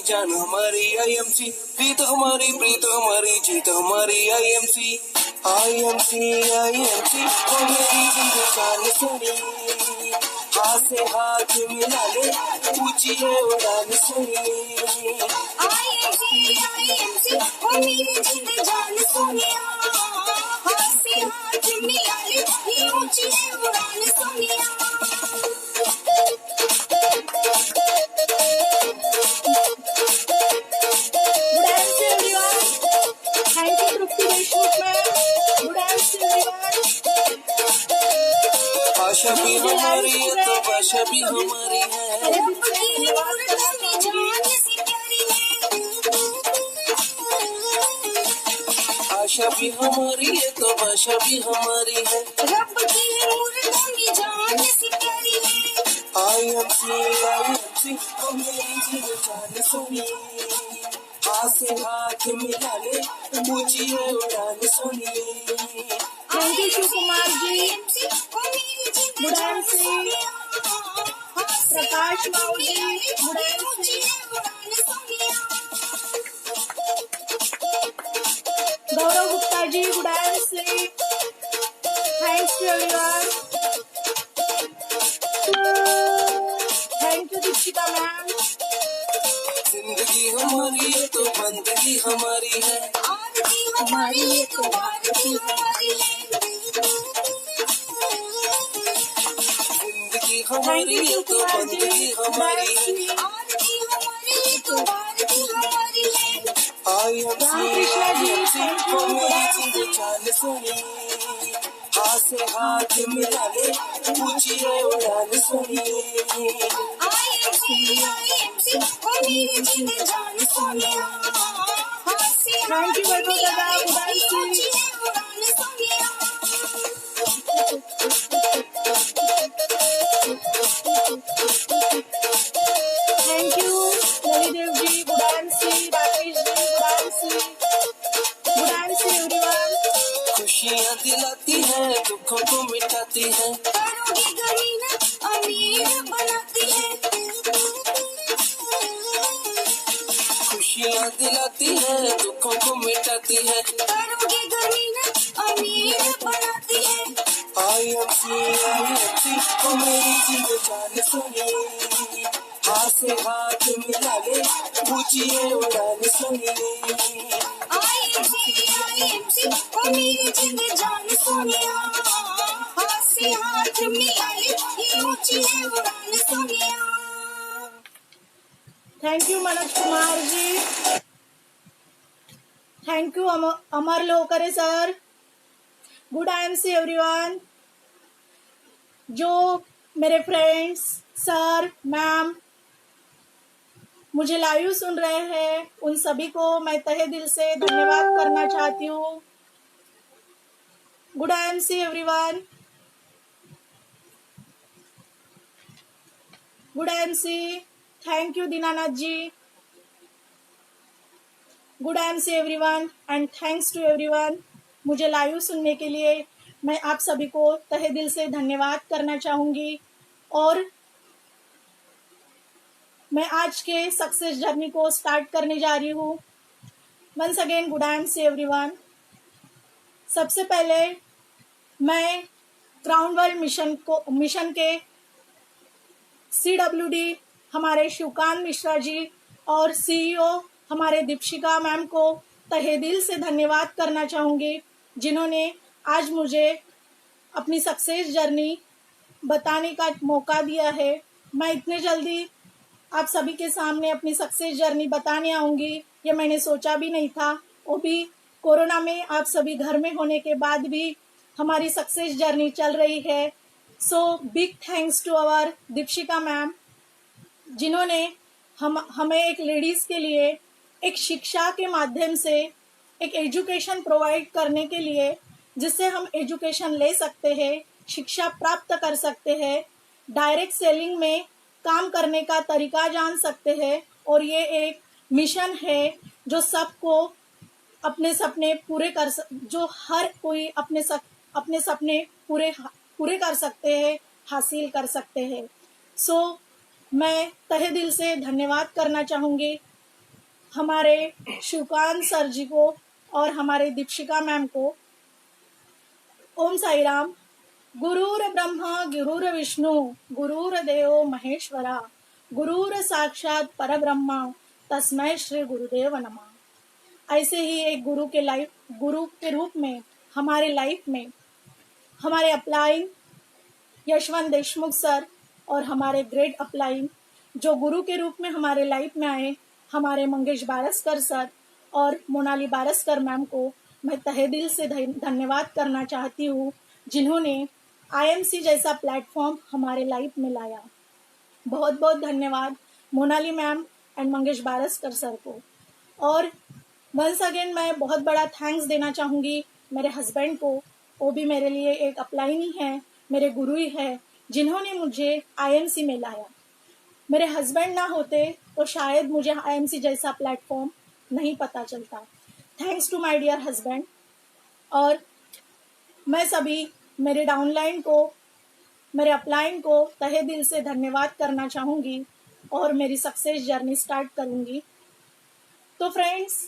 जान हमारी आईएमसी, प्रीत हमारी जीत हमारी आईएमसी। आईएमसी आईएमसी वो मेरी जिंद जान सुनी, हाथ से हाथ मिला ले ऊंची है उड़ान सुनी। आईएमसी आईएमसी वो मेरी जिंद जान सुनिया, हाथ से हाथ मिला ले ये ऊंची है उड़ान सुनिया। आशा भी हमारी है तो भाषा भी हमारी है, आशा भी हमारी है तो भाषा भी हमारी है। आईएमसी आईएमसी वो मेरी जिंद जान सुनी, हाथ से हाथ मिला ले ऊंची है उड़ान सुनी। Thank you Shiv Kumar ji, Budhan Singh, Prakash Mau ji, Budhan Singh, Gaurav Gupta ji, Budhan Singh. Thanks to everyone, thank you Dikshita ma'am. जिंदगी हमारी है तो बंदगी हमारी है, हमारी है तो भारती हमारी है। जिंदगी हमारी है तो बंदगी हमारी है। आईएमसी आईएमसी वो मेरी जिंद जान सुनी, हाथ से हाथ मिला ले ऊंची है उड़ान सुनी। आईएमसी आईएमसी वो मेरी जिंद जान सुनिया, हाथ से हाथ मिला ले ऊंची है उड़ान सुनिया। Thank you Lalidev ji, Budhan Singh, Rakesh ji, Budhan Singh everyone. खुशियाँ दिलाती है दुखों को मिटाती है, करोगे गरीब अमीर बनाती है। खुशियाँ दिलाती है दुखों को मिटाती है। करोगे गरीब अमीर बनाती है। आईएमसी आईएमसी वो मेरी जिंद जान सुनी, हाथ से हाथ मिला ले ऊंची है उड़ान सुनी। आईएमसी आईएमसी वो मेरी जिंद जान सुनिया, हाथ से हाथ मिला ले ये ऊंची है उड़ान सुनिया। Thank you Manoj Kumar ji, thank you Amar Lokare sir. Good IMC everyone. जो मेरे फ्रेंड्स, सर, मैम मुझे लाइव सुन रहे हैं, उन सभी को मैं तहे दिल से धन्यवाद करना चाहती हूँ। Good IMC everyone, good IMC. Thank you Dinanath ji. Good IMC everyone and thanks to everyone. मुझे लाइव सुनने के लिए मैं आप सभी को तहे दिल से धन्यवाद करना चाहूँगी। और मैं आज के सक्सेस जर्नी को स्टार्ट करने जा रही हूँ। Once again good IMC everyone. सबसे पहले मैं क्राउन वर्ल्ड मिशन के CWD हमारे शिवकांत मिश्रा जी और CEO हमारे दीक्षिका मैम को तहे दिल से धन्यवाद करना चाहूँगी, जिन्होंने आज मुझे अपनी सक्सेस जर्नी बताने का मौका दिया है। मैं इतने जल्दी आप सभी के सामने अपनी सक्सेस जर्नी बताने आऊँगी ये मैंने सोचा भी नहीं था। वो भी कोरोना में आप सभी घर में होने के बाद भी हमारी सक्सेस जर्नी चल रही है। So big thanks to our Dikshika ma'am, जिन्होंने हमें एक लेडीज़ के लिए एक शिक्षा के माध्यम से एक एजुकेशन प्रोवाइड करने के लिए, जिससे हम एजुकेशन ले सकते हैं, शिक्षा प्राप्त कर सकते हैं, डायरेक्ट सेलिंग में काम करने का तरीका जान सकते हैं। और ये एक मिशन है जो सबको अपने सपने पूरे कर जो हर कोई अपने सपने पूरे कर सकते हैं, हासिल कर सकते हैं। सो मैं तहे दिल से धन्यवाद करना चाहूँगी हमारे शिवकांत सर जी को और हमारे दीपशिका मैम को ओम साई राम। गुरुर ब्रह्मा गुरुर विष्णु गुरुर देव महेश्वरा गुरुर साक्षात परब्रह्मा तस्मै श्री गुरुदेव नमः। ऐसे ही एक गुरु के रूप में हमारे लाइफ में हमारे अपलाइन यशवंत देशमुख सर और हमारे ग्रेट अपलाइन जो गुरु के रूप में हमारे लाइफ में आए, हमारे मंगेश बारसकर सर और मोनाली बारसकर मैम को मैं तहे दिल से धन्यवाद करना चाहती हूँ, जिन्होंने आईएमसी जैसा प्लेटफॉर्म हमारे लाइफ में लाया। बहुत बहुत धन्यवाद Monali ma'am and Mangesh Baraskar sir को। और वंस अगेन मैं बहुत बड़ा थैंक्स देना चाहूँगी मेरे हस्बैंड को। वो भी मेरे लिए एक अपलाइन ही है, मेरे गुरु ही है, जिन्होंने मुझे आईएमसी में लाया। मेरे हस्बैंड ना होते तो शायद मुझे आईएमसी जैसा प्लेटफॉर्म नहीं पता चलता। Thanks to my dear husband. और मैं सभी मेरे डाउनलाइन को, मेरे अपलाइन को तहे दिल से धन्यवाद करना चाहूँगी और मेरी सक्सेस जर्नी स्टार्ट करूँगी। तो फ्रेंड्स,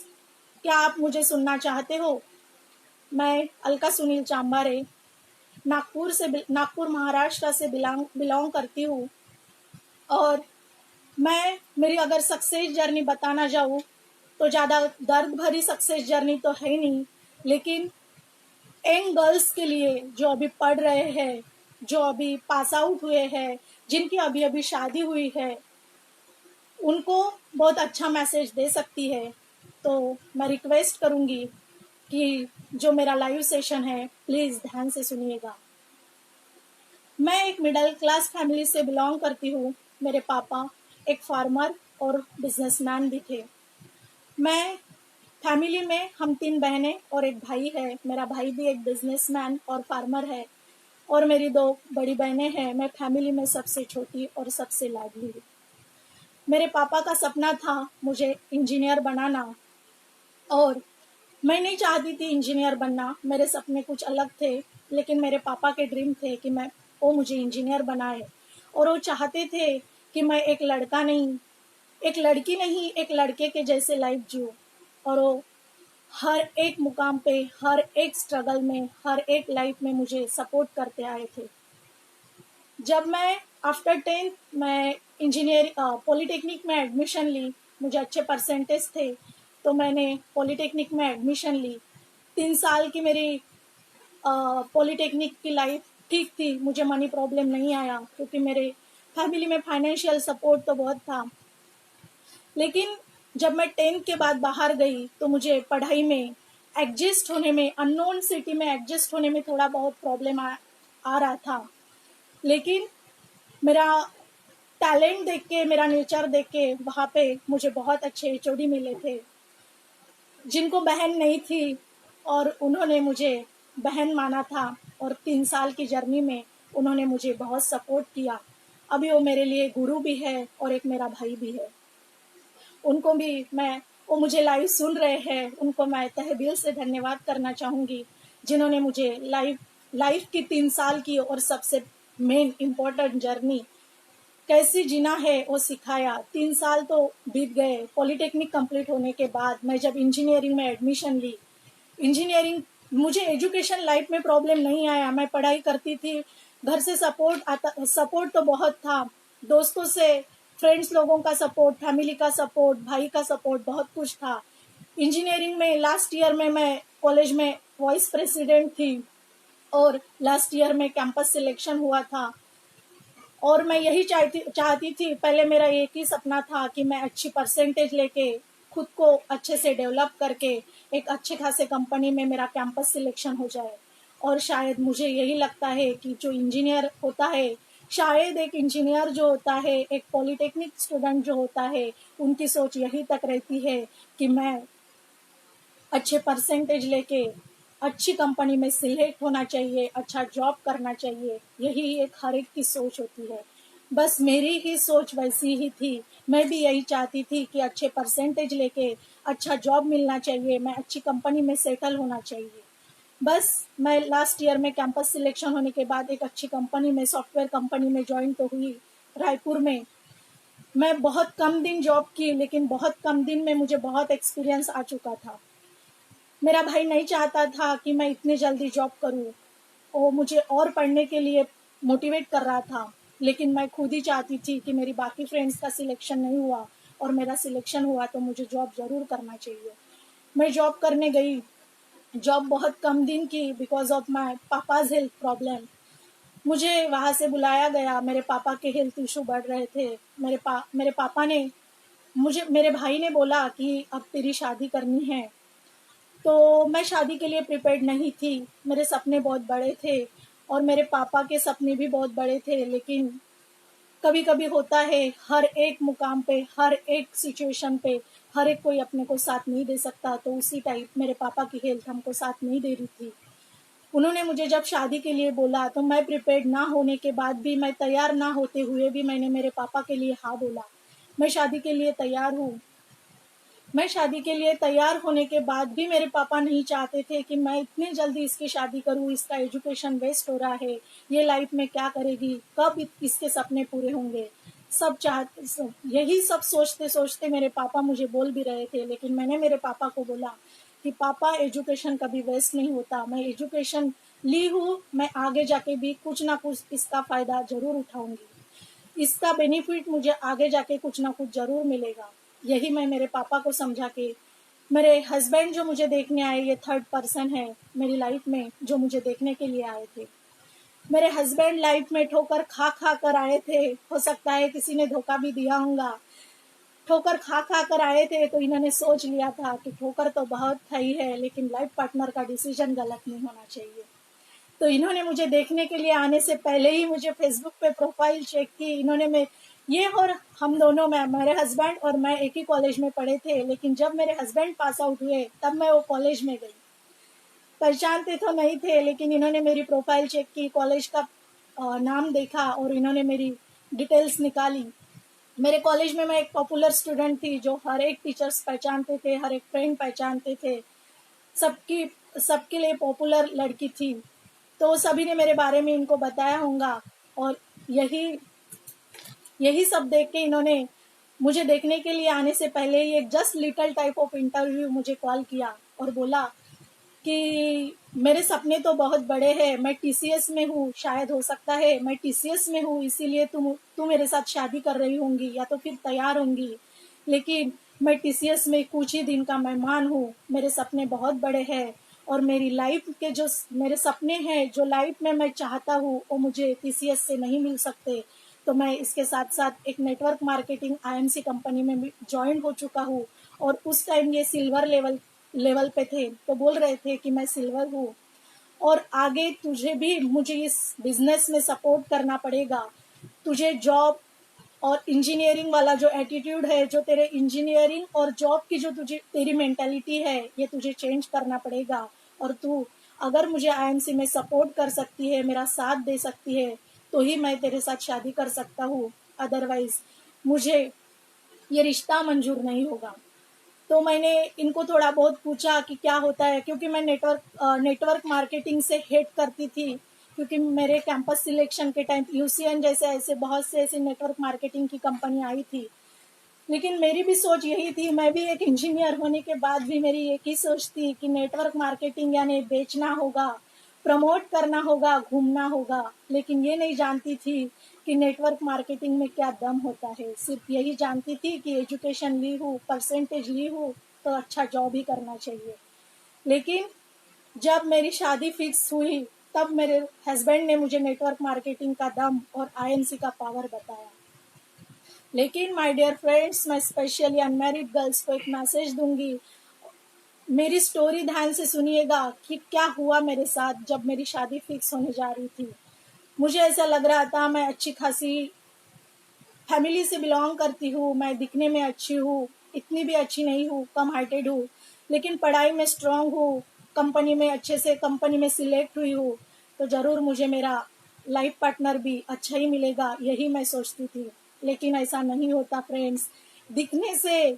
क्या आप मुझे सुनना चाहते हो? मैं अलका सुनील चांबारे नागपुर महाराष्ट्र से बिलोंग करती हूँ। और मैं मेरी अगर सक्सेस जर्नी बताना जाऊँ तो ज़्यादा दर्द भरी सक्सेस जर्नी तो है नहीं, लेकिन यंग गर्ल्स के लिए जो अभी पढ़ रहे हैं, जो अभी पास आउट हुए हैं, जिनकी अभी अभी शादी हुई है, उनको बहुत अच्छा मैसेज दे सकती है। तो मैं रिक्वेस्ट करूँगी कि जो मेरा लाइव सेशन है प्लीज़ ध्यान से सुनिएगा। मैं एक मिडिल क्लास फैमिली से बिलोंग करती हूँ। मेरे पापा एक फार्मर और बिजनेसमैन भी थे। मैं फैमिली में हम 3 बहनें और एक भाई है। मेरा भाई भी एक बिजनेसमैन और फार्मर है और मेरी 2 बड़ी बहनें हैं। मैं फैमिली में सबसे छोटी और सबसे लाडली हूँ। मेरे पापा का सपना था मुझे इंजीनियर बनाना और मैं नहीं चाहती थी इंजीनियर बनना, मेरे सपने कुछ अलग थे, लेकिन मेरे पापा के ड्रीम थे कि वो मुझे इंजीनियर बनाए। और वो चाहते थे कि मैं एक लड़की नहीं एक लड़के के जैसे लाइफ जीऊँ। और वो हर एक मुकाम पे, हर एक स्ट्रगल में, हर एक लाइफ में मुझे सपोर्ट करते आए थे। जब मैं आफ्टर 10th मैं पॉलिटेक्निक में एडमिशन ली, मुझे अच्छे परसेंटेज थे तो मैंने पॉलिटेक्निक में एडमिशन ली। 3 साल की मेरी पॉलिटेक्निक की लाइफ ठीक थी, मुझे मनी प्रॉब्लम नहीं आया क्योंकि मेरे फैमिली में फाइनेंशियल सपोर्ट तो बहुत था। लेकिन जब मैं 10th के बाद बाहर गई तो मुझे पढ़ाई में एडजस्ट होने में, अननोन सिटी में एडजस्ट होने में थोड़ा बहुत प्रॉब्लम आ रहा था। लेकिन मेरा टैलेंट देख के, मेरा नेचर देख के वहाँ पे मुझे बहुत अच्छे HOD मिले थे जिनको बहन नहीं थी और उन्होंने मुझे बहन माना था और 3 साल की जर्नी में उन्होंने मुझे बहुत सपोर्ट किया। अभी वो मेरे लिए गुरु भी है और एक मेरा भाई भी है। उनको भी वो मुझे लाइव सुन रहे हैं, उनको मैं तहे दिल से धन्यवाद करना चाहूँगी, जिन्होंने मुझे लाइफ की 3 साल की और सबसे मेन इम्पोर्टेंट जर्नी कैसे जीना है वो सिखाया। 3 साल तो बीत गए। पॉलिटेक्निक कंप्लीट होने के बाद मैं जब इंजीनियरिंग में एडमिशन ली, मुझे एजुकेशन लाइफ में प्रॉब्लम नहीं आया। मैं पढ़ाई करती थी, घर से सपोर्ट तो बहुत था, दोस्तों से, फ्रेंड्स लोगों का सपोर्ट, फैमिली का सपोर्ट, भाई का सपोर्ट, बहुत कुछ था। इंजीनियरिंग में लास्ट ईयर में मैं कॉलेज में वाइस प्रेसिडेंट थी और लास्ट ईयर में कैंपस सिलेक्शन हुआ था। और मैं यही चाहती थी, पहले मेरा एक ही सपना था कि मैं अच्छी परसेंटेज लेके खुद को अच्छे से डेवलप करके एक अच्छे खासे कंपनी में मेरा कैंपस सिलेक्शन हो जाए। और शायद मुझे यही लगता है कि जो इंजीनियर होता है, शायद एक इंजीनियर जो होता है, एक पॉलिटेक्निक स्टूडेंट जो होता है, उनकी सोच यही तक रहती है कि मैं अच्छे परसेंटेज लेके अच्छी कंपनी में सिलेक्ट होना चाहिए, अच्छा जॉब करना चाहिए। यही एक हर एक की सोच होती है। बस मेरी ही सोच वैसी ही थी। मैं भी यही चाहती थी कि अच्छे परसेंटेज लेके अच्छा जॉब मिलना चाहिए, मैं अच्छी कंपनी में सेटल होना चाहिए। बस मैं लास्ट ईयर में कैंपस सिलेक्शन होने के बाद एक अच्छी कंपनी में, सॉफ्टवेयर कंपनी में ज्वाइन तो हुई रायपुर में। मैं बहुत कम दिन जॉब की, लेकिन बहुत कम दिन में मुझे बहुत एक्सपीरियंस आ चुका था। मेरा भाई नहीं चाहता था कि मैं इतनी जल्दी जॉब करूं, वो मुझे और पढ़ने के लिए मोटिवेट कर रहा था, लेकिन मैं खुद ही चाहती थी कि मेरी बाकी फ्रेंड्स का सिलेक्शन नहीं हुआ और मेरा सिलेक्शन हुआ तो मुझे जॉब ज़रूर करना चाहिए। मैं जॉब करने गई। जॉब बहुत कम दिन की because of my papa's health problem. मुझे वहाँ से बुलाया गया। मेरे पापा के हेल्थ इशू बढ़ रहे थे। मेरे पापा ने मेरे भाई ने बोला कि अब तेरी शादी करनी है। तो मैं शादी के लिए प्रिपेयर्ड नहीं थी। मेरे सपने बहुत बड़े थे और मेरे पापा के सपने भी बहुत बड़े थे, लेकिन कभी कभी होता है हर एक मुकाम पे, हर एक सिचुएशन पे हर एक कोई अपने को साथ नहीं दे सकता। तो उसी टाइप मेरे पापा की हेल्थ हमको साथ नहीं दे रही थी। उन्होंने मुझे जब शादी के लिए बोला तो मैं प्रिपेयर्ड ना होने के बाद भी, मैं तैयार ना होते हुए भी मैंने मेरे पापा के लिए हाँ बोला। मैं शादी के लिए तैयार हूँ। मैं शादी के लिए तैयार होने के बाद भी मेरे पापा नहीं चाहते थे कि मैं इतनी जल्दी इसकी शादी करूं। इसका एजुकेशन वेस्ट हो रहा है, ये लाइफ में क्या करेगी, कब इसके सपने पूरे होंगे। यही सब सोचते सोचते मेरे पापा मुझे बोल भी रहे थे, लेकिन मैंने मेरे पापा को बोला कि पापा, एजुकेशन कभी वेस्ट नहीं होता। मैं एजुकेशन ली हूँ, मैं आगे जाके भी कुछ ना कुछ इसका फायदा जरूर उठाऊंगी। इसका बेनिफिट मुझे आगे जाके कुछ ना कुछ जरूर मिलेगा। यही मैं मेरे पापा को समझा के, मेरे हस्बैंड जो मुझे देखने आए, ये थर्ड पर्सन है मेरी लाइफ में जो मुझे देखने के लिए आए थे। मेरे हस्बैंड लाइफ में ठोकर खा खा कर आए थे। हो सकता है किसी ने धोखा भी दिया होगा। ठोकर खा खा कर आए थे तो इन्होंने सोच लिया था कि ठोकर तो बहुत खाई है, लेकिन लाइफ पार्टनर का डिसीजन गलत नहीं होना चाहिए। तो इन्होंने मुझे देखने के लिए आने से पहले ही मुझे फेसबुक पे प्रोफाइल चेक की इन्होंने। मैं ये और हम दोनों में, मेरे हस्बैंड और मैं एक ही कॉलेज में पढ़े थे, लेकिन जब मेरे हस्बैंड पास आउट हुए तब मैं वो कॉलेज में गई। पहचानते तो नहीं थे, लेकिन इन्होंने मेरी प्रोफाइल चेक की, कॉलेज का नाम देखा और इन्होंने मेरी डिटेल्स निकाली। मेरे कॉलेज में मैं एक पॉपुलर स्टूडेंट थी जो हर एक टीचर्स पहचानते थे, हर एक फ्रेंड पहचानते थे। सबकी सबके लिए पॉपुलर लड़की थी। तो सभी ने मेरे बारे में इनको बताया होगा और यही यही सब देख के इन्होंने मुझे देखने के लिए आने से पहले ही एक just little type of interview मुझे कॉल किया और बोला कि मेरे सपने तो बहुत बड़े हैं, मैं टीसीएस में हूँ, शायद हो सकता है मैं टीसीएस में हूँ इसीलिए तू मेरे साथ शादी कर रही होंगी या तो फिर तैयार होंगी, लेकिन मैं टीसीएस में कुछ ही दिन का मेहमान हूँ। मेरे सपने बहुत बड़े हैं और मेरी लाइफ के जो मेरे सपने हैं, जो लाइफ में मैं चाहता हूँ, वो मुझे टीसीएस से नहीं मिल सकते। तो मैं इसके साथ साथ एक नेटवर्क मार्केटिंग आईएमसी कंपनी में ज्वाइन हो चुका हूँ और उस टाइम ये सिल्वर लेवल पे थे। तो बोल रहे थे कि मैं सिल्वर हूँ और आगे तुझे भी मुझे इस बिजनेस में सपोर्ट करना पड़ेगा। तुझे जॉब और इंजीनियरिंग वाला जो एटीट्यूड है, जो तेरे इंजीनियरिंग और जॉब की जो तुझे तेरी मेंटालिटी है, ये तुझे चेंज करना पड़ेगा। और तू अगर मुझे आईएमसी में सपोर्ट कर सकती है, मेरा साथ दे सकती है, तो ही मैं तेरे साथ शादी कर सकता हूँ, अदरवाइज मुझे ये रिश्ता मंजूर नहीं होगा। तो मैंने इनको थोड़ा बहुत पूछा कि क्या होता है, क्योंकि मैं नेटवर्क मार्केटिंग से हेड करती थी। क्योंकि मेरे कैंपस सिलेक्शन के टाइम यूसीएन जैसे ऐसे बहुत से ऐसे नेटवर्क मार्केटिंग की कंपनी आई थी, लेकिन मेरी भी सोच यही थी, मैं भी एक इंजीनियर होने के बाद भी मेरी एक ही सोच थी कि नेटवर्क मार्केटिंग यानी बेचना होगा, प्रमोट करना होगा, घूमना होगा। लेकिन ये नहीं जानती थी कि नेटवर्क मार्केटिंग में क्या दम होता है। सिर्फ यही जानती थी कि एजुकेशन ली हूँ, परसेंटेज ली हूँ, तो अच्छा जॉब ही करना चाहिए। लेकिन जब मेरी शादी फिक्स हुई तब मेरे हस्बैंड ने मुझे नेटवर्क मार्केटिंग का दम और आईएमसी का पावर बताया। लेकिन माय डियर फ्रेंड्स, मैं स्पेशली अनमैरिड गर्ल्स को एक मैसेज दूंगी। मेरी स्टोरी ध्यान से सुनिएगा कि क्या हुआ मेरे साथ जब मेरी शादी फिक्स होने जा रही थी। मुझे ऐसा लग रहा था मैं अच्छी खासी फैमिली से बिलोंग करती हूँ, मैं दिखने में अच्छी हूँ, इतनी भी अच्छी नहीं हूँ, कम हाइटेड हूँ, लेकिन पढ़ाई में स्ट्रांग हूँ, कंपनी में अच्छे से कंपनी में सिलेक्ट हुई हूँ, तो ज़रूर मुझे मेरा लाइफ पार्टनर भी अच्छा ही मिलेगा, यही मैं सोचती थी। लेकिन ऐसा नहीं होता फ्रेंड्स। दिखने से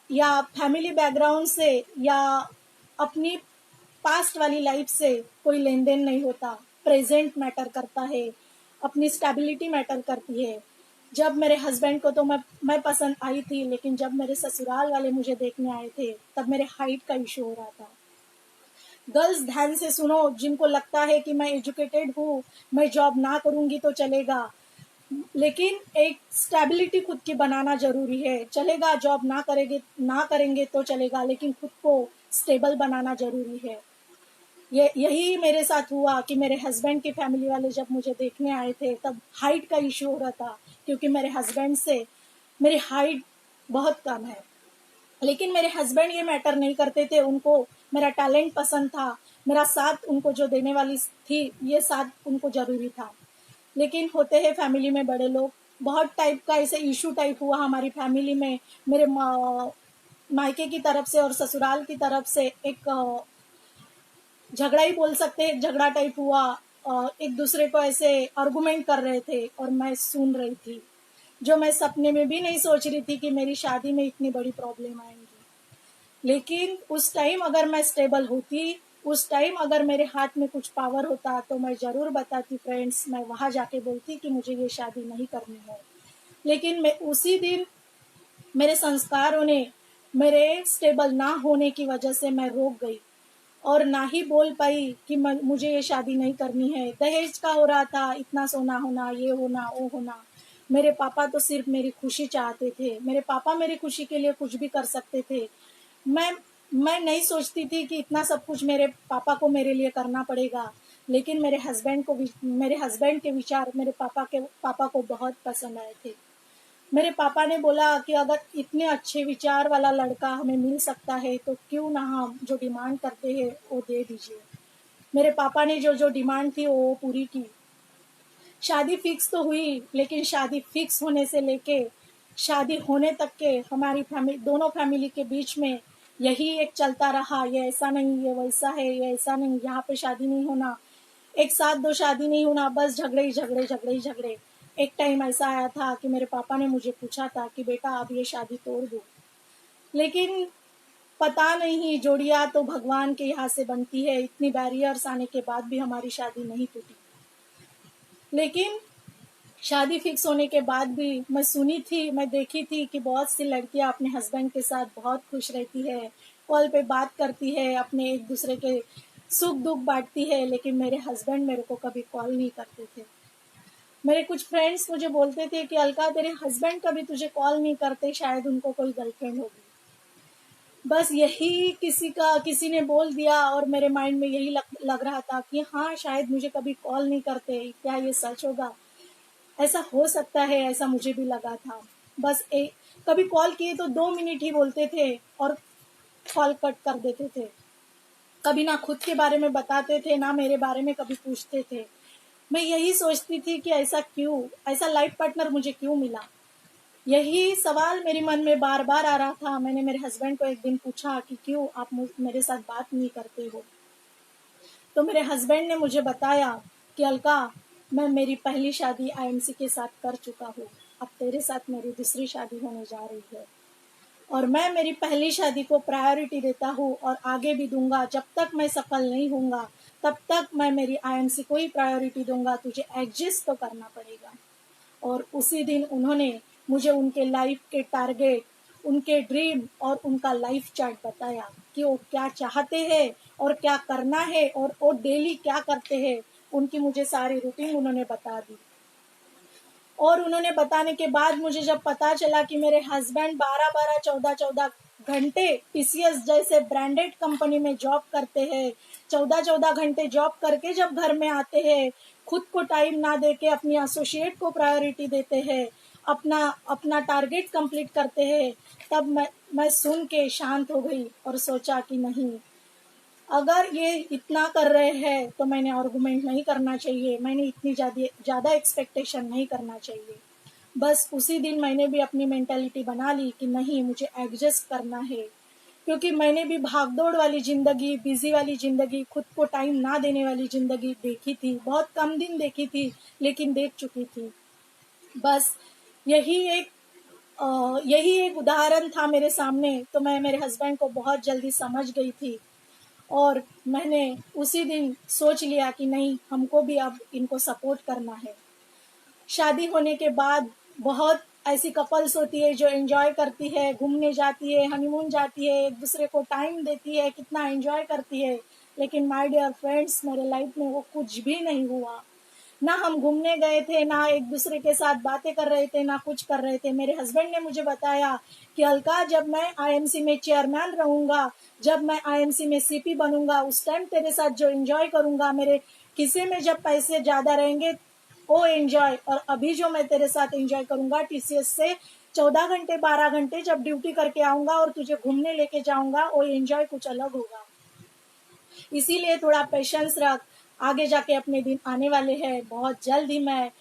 या फैमिली बैकग्राउंड से या अपनी पास्ट वाली लाइफ से कोई लेन देन नहीं होता। प्रेजेंट मैटर करता है, अपनी स्टेबिलिटी मैटर करती है। जब मेरे हस्बैंड को तो मैं पसंद आई थी, लेकिन जब मेरे ससुराल वाले मुझे देखने आए थे तब मेरे हाइट का इशू हो रहा था। गर्ल्स ध्यान से सुनो, जिनको लगता है कि मैं एजुकेटेड हूँ, मैं जॉब ना करूंगी तो चलेगा, लेकिन एक स्टेबिलिटी खुद की बनाना जरूरी है। चलेगा जॉब ना करेंगे तो चलेगा, लेकिन खुद को स्टेबल बनाना जरूरी है। यही मेरे साथ हुआ कि मेरे हस्बैंड की फैमिली वाले जब मुझे देखने आए थे तब हाइट का इशू हो रहा था, क्योंकि मेरे हस्बैंड से मेरी हाइट बहुत कम है। लेकिन मेरे हस्बैंड ये मैटर नहीं करते थे, उनको मेरा टैलेंट पसंद था, मेरा साथ उनको जो देने वाली थी ये साथ उनको जरूरी था। लेकिन होते हैं फैमिली में बड़े लोग, बहुत टाइप का ऐसे इशू टाइप हुआ हमारी फैमिली में। मेरे मायके की तरफ से और ससुराल की तरफ से एक झगड़ा ही बोल सकते हैं, झगड़ा टाइप हुआ। एक दूसरे को ऐसे आर्गुमेंट कर रहे थे और मैं सुन रही थी, जो मैं सपने में भी नहीं सोच रही थी कि मेरी शादी में इतनी बड़ी प्रॉब्लम आएंगी। लेकिन उस टाइम अगर मैं स्टेबल होती, उस टाइम अगर मेरे हाथ में कुछ पावर होता तो मैं जरूर बताती फ्रेंड्स, मैं वहां जाके बोलती कि मुझे ये शादी नहीं करनी है। लेकिन मैं उसी दिन मेरे संस्कारों ने, मेरे स्टेबल ना होने की वजह से मैं रोक गई और ना ही बोल पाई कि मुझे ये शादी नहीं करनी है। दहेज का हो रहा था, इतना सोना होना, ये होना वो होना। मेरे पापा तो सिर्फ मेरी खुशी चाहते थे, मेरे पापा मेरी खुशी के लिए कुछ भी कर सकते थे। मैं मैं नहीं सोचती थी कि इतना सब कुछ मेरे पापा को मेरे लिए करना पड़ेगा। लेकिन मेरे हस्बैंड के विचार मेरे पापा को बहुत पसंद आए थे। मेरे पापा ने बोला कि अगर इतने अच्छे विचार वाला लड़का हमें मिल सकता है तो क्यों ना हम जो डिमांड करते हैं वो दे दीजिए। मेरे पापा ने जो जो डिमांड थी वो पूरी की। शादी फिक्स तो हुई, लेकिन शादी फिक्स होने से लेके शादी होने तक के हमारी फैमिली, दोनों फैमिली के बीच में यही एक चलता रहा, ये ऐसा नहीं, ये वैसा है, ये ऐसा नहीं, यहाँ पे शादी नहीं होना, एक साथ दो शादी नहीं होना, बस झगड़े ही झगड़े झगड़े ही झगड़े। एक टाइम ऐसा आया था कि मेरे पापा ने मुझे पूछा था कि बेटा अब ये शादी तोड़ दो। लेकिन पता नहीं, जोड़ियां तो भगवान के यहाँ से बनती है। इतनी बैरियर्स आने के बाद भी हमारी शादी नहीं टूटी। लेकिन शादी फिक्स होने के बाद भी मैं सुनी थी, मैं देखी थी कि बहुत सी लड़कियां अपने हस्बैंड के साथ बहुत खुश रहती है, कॉल पे बात करती है, अपने एक दूसरे के सुख दुख बांटती है। लेकिन मेरे हस्बैंड मेरे को कभी कॉल नहीं करते थे। मेरे कुछ फ्रेंड्स मुझे बोलते थे कि अलका तेरे हस्बैंड कभी तुझे कॉल नहीं करते, शायद उनको कोई गर्लफ्रेंड होगी। बस यही किसी ने बोल दिया और मेरे माइंड में यही लग रहा था कि हाँ शायद मुझे कभी कॉल नहीं करते, क्या ये सच होगा, ऐसा हो सकता है, ऐसा मुझे भी लगा था। बस कभी कॉल किए तो 2 मिनट ही बोलते थे और कॉल कट कर देते थे। कभी ना खुद के बारे में बताते थे, ना मेरे बारे में कभी पूछते थे। मैं यही सोचती थी कि ऐसा क्यों, ऐसा लाइफ पार्टनर मुझे क्यों मिला। यही सवाल मेरे मन में बार बार आ रहा था। मैंने मेरे हस्बैंड को एक दिन पूछा कि क्यों आप मेरे साथ बात नहीं करते हो। तो मेरे हस्बैंड ने मुझे बताया कि अलका, मैं मेरी पहली शादी आईएमसी के साथ कर चुका हूँ, अब तेरे साथ मेरी दूसरी शादी होने जा रही है और मैं मेरी पहली शादी को प्रायोरिटी देता हूँ और आगे भी दूंगा। जब तक मैं सफल नहीं होऊंगा तब तक मैं मेरी आईएमसी को ही प्रायोरिटी दूंगा, तुझे एडजस्ट तो करना पड़ेगा। और उसी दिन उन्होंने मुझे उनके लाइफ के टारगेट, उनके ड्रीम और उनका लाइफ चार्ट बताया कि वो क्या चाहते हैं और क्या करना है और वो डेली क्या करते हैं। उनकी मुझे सारी रूटीन उन्होंने बता दी। और उन्होंने बताने के बाद मुझे जब पता चला कि मेरे हस्बैंड 12-12, 14-14 घंटे टीसीएस जैसे ब्रांडेड कंपनी में जॉब करते हैं, 14-14 घंटे जॉब करके जब घर में आते हैं, खुद को टाइम ना देके अपनी एसोसिएट को प्रायोरिटी देते हैं, अपना अपना टारगेट कंप्लीट करते हैं, तब मैं सुन के शांत हो गई और सोचा कि नहीं, अगर ये इतना कर रहे हैं तो मैंने आर्गुमेंट नहीं करना चाहिए, मैंने इतनी ज़्यादा एक्सपेक्टेशन नहीं करना चाहिए। बस उसी दिन मैंने भी अपनी मेंटालिटी बना ली कि नहीं, मुझे एडजस्ट करना है। क्योंकि मैंने भी भागदौड़ वाली ज़िंदगी, बिजी वाली ज़िंदगी, खुद को टाइम ना देने वाली ज़िंदगी देखी थी, बहुत कम दिन देखी थी लेकिन देख चुकी थी। बस यही एक यही एक उदाहरण था मेरे सामने, तो मैं मेरे हस्बैंड को बहुत जल्दी समझ गई थी और मैंने उसी दिन सोच लिया कि नहीं, हमको भी अब इनको सपोर्ट करना है। शादी होने के बाद बहुत ऐसी कपल्स होती है जो एंजॉय करती है, घूमने जाती है, हनीमून जाती है, एक दूसरे को टाइम देती है, कितना एंजॉय करती है। लेकिन माय डियर फ्रेंड्स, मेरे लाइफ में वो कुछ भी नहीं हुआ। ना हम घूमने गए थे, ना एक दूसरे के साथ बातें कर रहे थे, ना कुछ कर रहे थे। मेरे हस्बैंड ने मुझे बताया कि अलका, जब मैं आईएमसी में चेयरमैन रहूंगा, जब मैं आईएमसी में सीपी बनूंगा, उस टाइम तेरे साथ जो एंजॉय करूंगा, मेरे खिस्से में जब पैसे ज्यादा रहेंगे वो एंजॉय, और अभी जो मैं तेरे साथ एंजॉय करूंगा टीसीएस से 14 घंटे 12 घंटे जब ड्यूटी करके आऊंगा और तुझे घूमने लेके जाऊंगा, वो एंजॉय कुछ अलग होगा। इसीलिए थोड़ा पेशेंस रख, आगे जाके अपने दिन आने वाले हैं। बहुत जल्द ही मैं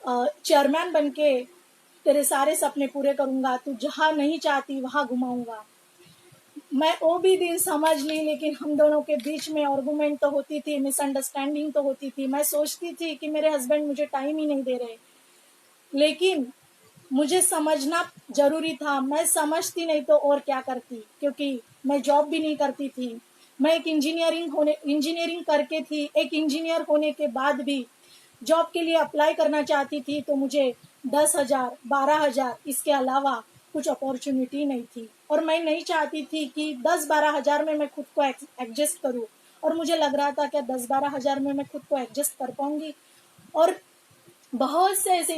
चेयरमैन बनके तेरे सारे सपने पूरे करूंगा, तू जहाँ नहीं चाहती वहां घुमाऊंगा। मैं वो भी दिन समझ ली, लेकिन हम दोनों के बीच में आर्गुमेंट तो होती थी, मिसअंडरस्टैंडिंग तो होती थी। मैं सोचती थी कि मेरे हस्बैंड मुझे टाइम ही नहीं दे रहे, लेकिन मुझे समझना जरूरी था। मैं समझती नहीं तो और क्या करती, क्योंकि मैं जॉब भी नहीं करती थी। मैं एक इंजीनियरिंग करके थी, एक इंजीनियर होने के बाद भी जॉब के लिए अप्लाई करना चाहती थी, तो मुझे 10,000 12,000 इसके अलावा कुछ अपॉर्चुनिटी नहीं थी। और मैं नहीं चाहती थी कि 10-12 हज़ार में मैं खुद को एडजस्ट करूँ। और मुझे लग रहा था क्या 10-12 हज़ार में मैं खुद को एडजस्ट कर पाऊंगी। और बहुत से ऐसे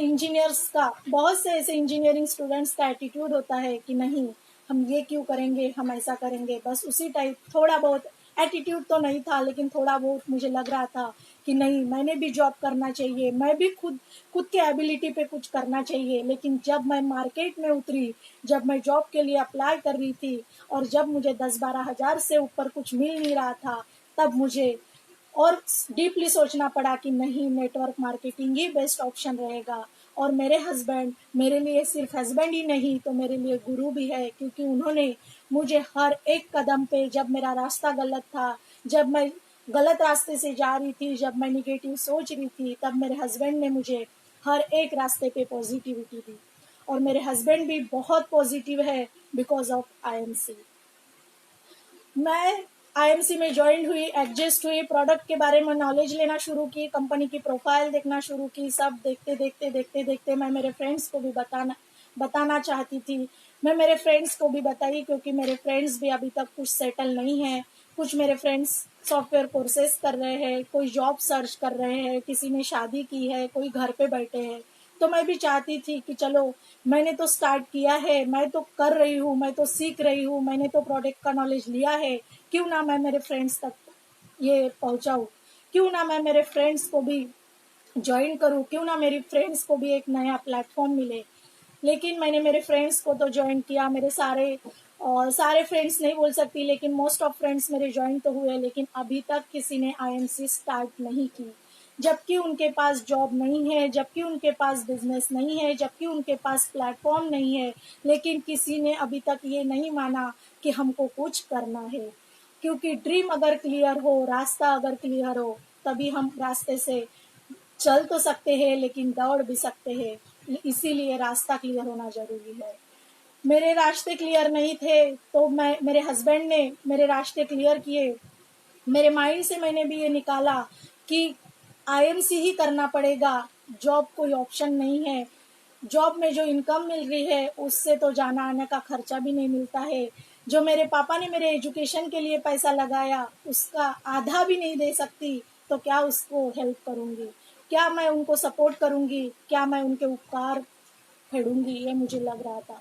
इंजीनियरिंग स्टूडेंट्स का एटीट्यूड होता है कि नहीं, हम ये क्यों करेंगे, हम ऐसा करेंगे। बस उसी टाइप थोड़ा बहुत एटीट्यूड तो नहीं था, लेकिन थोड़ा बहुत मुझे लग रहा था कि नहीं, मैंने भी जॉब करना चाहिए, मैं भी खुद खुद के एबिलिटी पे कुछ करना चाहिए। लेकिन जब मैं मार्केट में उतरी, जब मैं जॉब के लिए अप्लाई कर रही थी, और जब मुझे 10-12 हज़ार से ऊपर कुछ मिल नहीं रहा था, तब मुझे और डीपली सोचना पड़ा कि नहीं, नेटवर्क मार्केटिंग ही बेस्ट ऑप्शन रहेगा। और मेरे हस्बैंड मेरे लिए सिर्फ हस्बैंड ही नहीं, तो मेरे लिए गुरु भी है, क्योंकि उन्होंने मुझे हर एक कदम पे, जब मेरा रास्ता गलत था, जब मैं गलत रास्ते से जा रही थी, जब मैं निगेटिव सोच रही थी, तब मेरे हस्बैंड ने मुझे हर एक रास्ते पे पॉजिटिविटी दी। और मेरे हस्बैंड भी बहुत पॉजिटिव है बिकॉज ऑफ आईएमसी। मैं आईएमसी में ज्वाइन हुई, एडजस्ट हुई, प्रोडक्ट के बारे में नॉलेज लेना शुरू की, कंपनी की प्रोफाइल देखना शुरू की। सब देखते देखते मैं मेरे फ्रेंड्स को भी बताना चाहती थी। मैं मेरे फ्रेंड्स को भी बताई, क्योंकि मेरे फ्रेंड्स भी अभी तक कुछ सेटल नहीं है। कुछ मेरे फ्रेंड्स सॉफ्टवेयर कोर्सेज कर रहे हैं, कोई जॉब सर्च कर रहे हैं, किसी ने शादी की है, कोई घर पे बैठे हैं। तो मैं भी चाहती थी कि चलो, मैंने तो स्टार्ट किया है, मैं तो कर रही हूँ, मैं तो सीख रही हूँ, मैंने तो प्रोडक्ट का नॉलेज लिया है, क्यों ना मैं मेरे फ्रेंड्स तक ये पहुंचाऊं, क्यों ना मैं मेरे फ्रेंड्स को भी ज्वाइन करूं, क्यों ना मेरी फ्रेंड्स को भी एक नया प्लेटफॉर्म मिले। लेकिन मैंने मेरे फ्रेंड्स को तो ज्वाइन किया, मेरे सारे फ्रेंड्स नहीं बोल सकती, लेकिन मोस्ट ऑफ फ्रेंड्स मेरे ज्वाइन तो हुए, लेकिन अभी तक किसी ने आईएमसी स्टार्ट नहीं की। जबकि उनके पास जॉब नहीं है, जबकि उनके पास बिजनेस नहीं है, जबकि उनके पास प्लेटफॉर्म नहीं है, लेकिन किसी ने अभी तक ये नहीं माना कि हमको कुछ करना है। क्योंकि ड्रीम अगर क्लियर हो, रास्ता अगर क्लियर हो, तभी हम रास्ते से चल तो सकते हैं, लेकिन दौड़ भी सकते हैं। इसीलिए रास्ता क्लियर होना जरूरी है। मेरे रास्ते क्लियर नहीं थे, तो मेरे हस्बैंड ने मेरे रास्ते क्लियर किए। मेरे माइंड से मैंने भी ये निकाला कि आईएमसी ही करना पड़ेगा, जॉब कोई ऑप्शन नहीं है। जॉब में जो इनकम मिल रही है, उससे तो जाना आने का खर्चा भी नहीं मिलता है। जो मेरे पापा ने मेरे एजुकेशन के लिए पैसा लगाया, उसका आधा भी नहीं दे सकती, तो क्या उसको हेल्प करूंगी, क्या मैं उनको सपोर्ट करूंगी, क्या मैं उनके उपकार फेडूंगी, ये मुझे लग रहा था।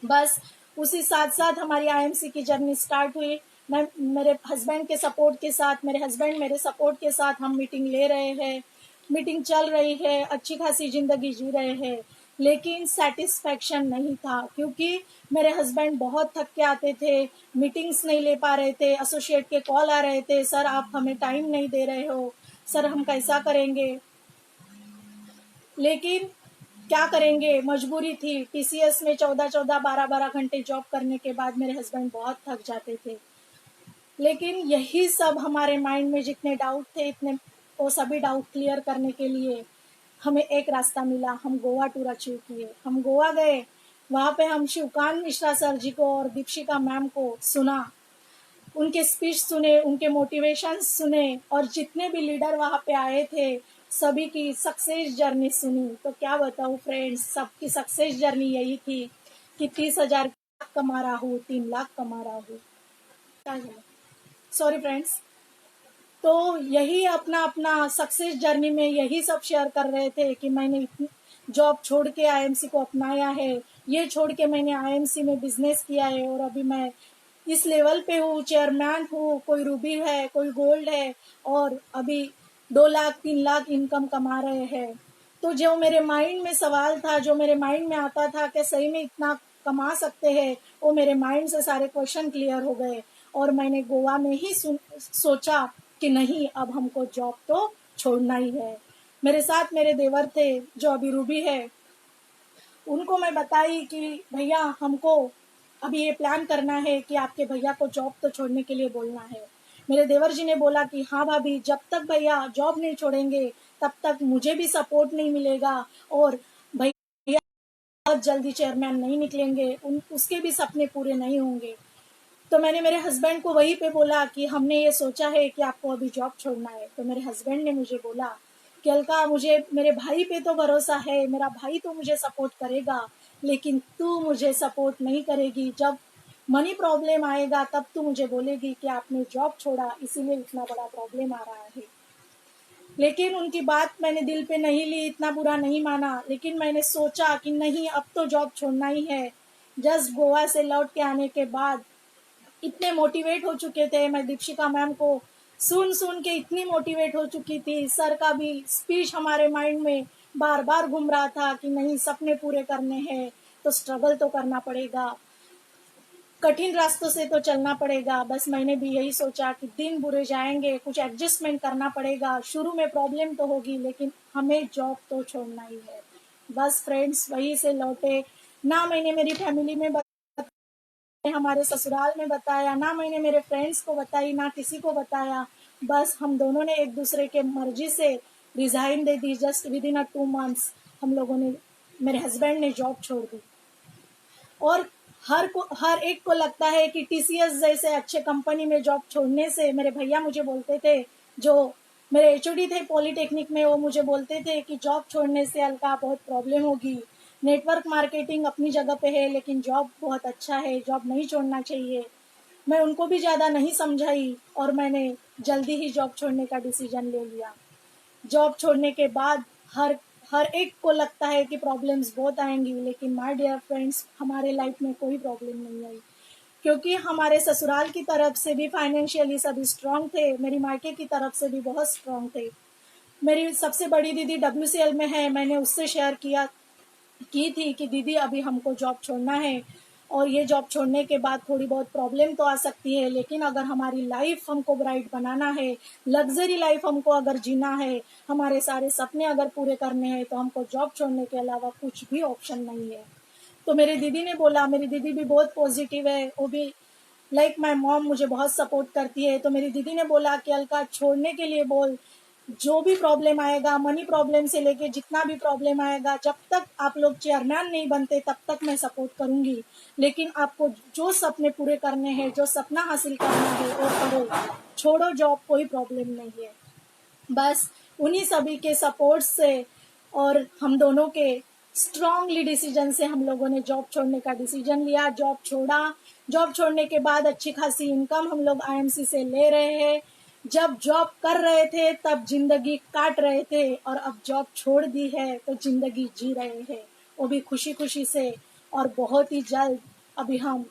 बस उसी साथ साथ हमारी आईएमसी की जर्नी स्टार्ट हुई। मैं मेरे हस्बैंड के सपोर्ट के साथ, मेरे हस्बैंड मेरे सपोर्ट के साथ हम मीटिंग ले रहे हैं, मीटिंग चल रही है, अच्छी खासी जिंदगी जी रहे हैं। लेकिन सेटिस्फैक्शन नहीं था, क्योंकि मेरे हस्बैंड बहुत थक के आते थे, मीटिंग्स नहीं ले पा रहे थे, एसोसिएट के कॉल आ रहे थे, सर आप हमें टाइम नहीं दे रहे हो, सर हम कैसा करेंगे। लेकिन क्या करेंगे, मजबूरी थी। टीसीएस में 14-14 12-12 घंटे जॉब करने के बाद मेरे हस्बैंड बहुत थक जाते थे। लेकिन यही सब हमारे माइंड में जितने डाउट थे, इतने वो सभी डाउट क्लियर करने के लिए हमें एक रास्ता मिला। हम गोवा टूर अचीव किए, हम गोवा गए। वहां पे हम शिवकांत मिश्रा सर जी को और दीपशिका मैम को सुना, उनके स्पीच सुने, उनके मोटिवेशन सुने, और जितने भी लीडर वहां पे आए थे, सभी की सक्सेस जर्नी सुनी तो क्या बताऊँ फ्रेंड्स, सबकी सक्सेस जर्नी यही थी कि 30,000 कमा रहा हूँ, 3 लाख कमा रहा हूँ। Sorry friends. तो यही अपना अपना सक्सेस जर्नी में यही सब शेयर कर रहे थे कि मैंने जॉब छोड़ के आईएमसी को अपनाया है, ये छोड़ के मैंने आईएमसी में बिजनेस किया है और अभी मैं इस लेवल पे हूँ, चेयरमैन हूँ, कोई रूबी है, कोई गोल्ड है और अभी 2 लाख 3 लाख इनकम कमा रहे हैं। तो जो मेरे माइंड में सवाल था, जो मेरे माइंड में आता था कि सही में इतना कमा सकते हैं, वो मेरे माइंड से सारे क्वेश्चन क्लियर हो गए और मैंने गोवा में ही सोचा कि नहीं, अब हमको जॉब तो छोड़ना ही है। मेरे साथ मेरे देवर थे जो अभी रूबी है, उनको मैं बताई कि भैया हमको अभी ये प्लान करना है कि आपके भैया को जॉब तो छोड़ने के लिए बोलना है। मेरे देवर जी ने बोला कि हाँ भाभी, जब तक भैया जॉब नहीं छोड़ेंगे तब तक मुझे भी सपोर्ट नहीं मिलेगा और भैया बहुत जल्दी चेयरमैन नहीं निकलेंगे, उसके भी सपने पूरे नहीं होंगे। तो मैंने मेरे हस्बैंड को वहीं पे बोला कि हमने ये सोचा है कि आपको अभी जॉब छोड़ना है। तो मेरे हस्बैंड ने मुझे बोला कि अलका, मुझे मेरे भाई पे तो भरोसा है, मेरा भाई तो मुझे सपोर्ट करेगा, लेकिन तू मुझे सपोर्ट नहीं करेगी। जब मनी प्रॉब्लम आएगा तब तू मुझे बोलेगी कि आपने जॉब छोड़ा इसीलिए इतना बड़ा प्रॉब्लम आ रहा है। लेकिन उनकी बात मैंने दिल पे नहीं ली, इतना बुरा नहीं माना, लेकिन मैंने सोचा कि नहीं, अब तो जॉब छोड़ना ही है। जस्ट गोवा से लौट के आने के बाद इतने मोटिवेट हो चुके थे, मैं दीक्षिका मैम को सुन सुन के इतनी मोटिवेट हो चुकी थी। सर का भी स्पीच हमारे माइंड में बार बार घूम रहा था कि नहीं, सपने पूरे करने हैं तो स्ट्रगल तो करना पड़ेगा, कठिन रास्तों से तो चलना पड़ेगा। बस मैंने भी यही सोचा कि दिन बुरे जाएंगे, कुछ एडजस्टमेंट करना पड़ेगा, शुरू में प्रॉब्लम तो होगी लेकिन हमें जॉब तो छोड़ना ही है। बस फ्रेंड्स, वहीं से लौटे ना, मैंने मेरी फैमिली में हमारे ससुराल में बताया ना, मैंने मेरे फ्रेंड्स को बताई ना, किसी को बताया। बस हम दोनों ने एक दूसरे के मर्जी से resign they the. Just with in 2 months हम लोगों ने, मेरे हस्बैंड ने जॉब छोड़ दी। और हर एक को लगता है कि टीसीएस जैसे अच्छे कंपनी में जॉब छोड़ने से, मेरे भैया मुझे बोलते थे, जो मेरे एचओडी थे पॉलिटेक्निक में, वो मुझे बोलते थे कि जॉब छोड़ने से अलका बहुत प्रॉब्लम होगी, नेटवर्क मार्केटिंग अपनी जगह पे है लेकिन जॉब बहुत अच्छा है, जॉब नहीं छोड़ना चाहिए। मैं उनको भी ज़्यादा नहीं समझाई और मैंने जल्दी ही जॉब छोड़ने का डिसीजन ले लिया। जॉब छोड़ने के बाद हर हर एक को लगता है कि प्रॉब्लम्स बहुत आएंगी, लेकिन माय डियर फ्रेंड्स, हमारे लाइफ में कोई प्रॉब्लम नहीं आई, क्योंकि हमारे ससुराल की तरफ से भी फाइनेंशियली सभी स्ट्रांग थे, मेरी मायके की तरफ से भी बहुत स्ट्रांग थे। मेरी सबसे बड़ी दीदी डब्ल्यूसीएल में है, मैंने उससे शेयर की थी कि दीदी अभी हमको जॉब छोड़ना है और ये जॉब छोड़ने के बाद थोड़ी बहुत प्रॉब्लम तो आ सकती है, लेकिन अगर हमारी लाइफ हमको ब्राइट बनाना है, लग्जरी लाइफ हमको अगर जीना है, हमारे सारे सपने अगर पूरे करने हैं, तो हमको जॉब छोड़ने के अलावा कुछ भी ऑप्शन नहीं है। तो मेरी दीदी ने बोला, मेरी दीदी भी बहुत पॉजिटिव है, वो भी लाइक माई मॉम मुझे बहुत सपोर्ट करती है। तो मेरी दीदी ने बोला कि अलका, छोड़ने के लिए बोल, जो भी प्रॉब्लम आएगा, मनी प्रॉब्लम से लेके जितना भी प्रॉब्लम आएगा, जब तक आप लोग चेयरमैन नहीं बनते तब तक मैं सपोर्ट करूंगी, लेकिन आपको जो सपने पूरे करने हैं, जो सपना हासिल करना है वो करो, छोड़ो जॉब, कोई प्रॉब्लम नहीं है। बस उन्हीं सभी के सपोर्ट से और हम दोनों के स्ट्रांगली डिसीजन से हम लोगों ने जॉब छोड़ने का डिसीजन लिया। जॉब छोड़ा, जॉब छोड़ने के बाद अच्छी खासी इनकम हम लोग आईएमसी से ले रहे हैं। जब जॉब कर रहे थे तब जिंदगी काट रहे थे और अब जॉब छोड़ दी है तो जिंदगी जी रहे हैं, वो भी खुशी खुशी से। और बहुत ही जल्द अभी हम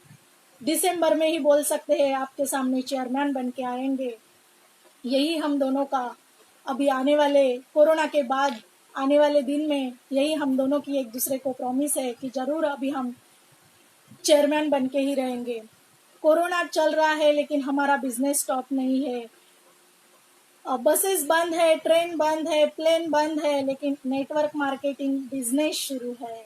दिसंबर में ही बोल सकते हैं आपके सामने चेयरमैन बन के आएंगे। यही हम दोनों का अभी आने वाले कोरोना के बाद आने वाले दिन में यही हम दोनों की एक दूसरे को प्रॉमिस है कि जरूर अभी हम चेयरमैन बन के ही रहेंगे। कोरोना चल रहा है लेकिन हमारा बिजनेस स्टॉप नहीं है। बसेस बंद है, ट्रेन बंद है, प्लेन बंद है, लेकिन नेटवर्क मार्केटिंग बिजनेस शुरू है।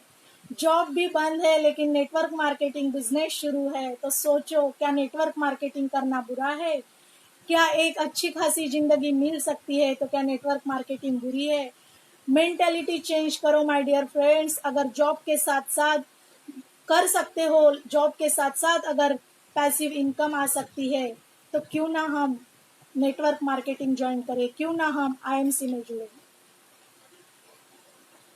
जॉब भी बंद है लेकिन नेटवर्क मार्केटिंग बिजनेस शुरू है। तो सोचो, क्या नेटवर्क मार्केटिंग करना बुरा है? क्या एक अच्छी खासी जिंदगी मिल सकती है तो क्या नेटवर्क मार्केटिंग बुरी है? मेंटेलिटी चेंज करो माय डियर फ्रेंड्स। अगर जॉब के साथ साथ कर सकते हो, जॉब के साथ साथ अगर पैसिव इनकम आ सकती है, तो क्यों ना हम नेटवर्क मार्केटिंग ज्वाइन करें, क्यों ना हम आईएमसी में जुड़े।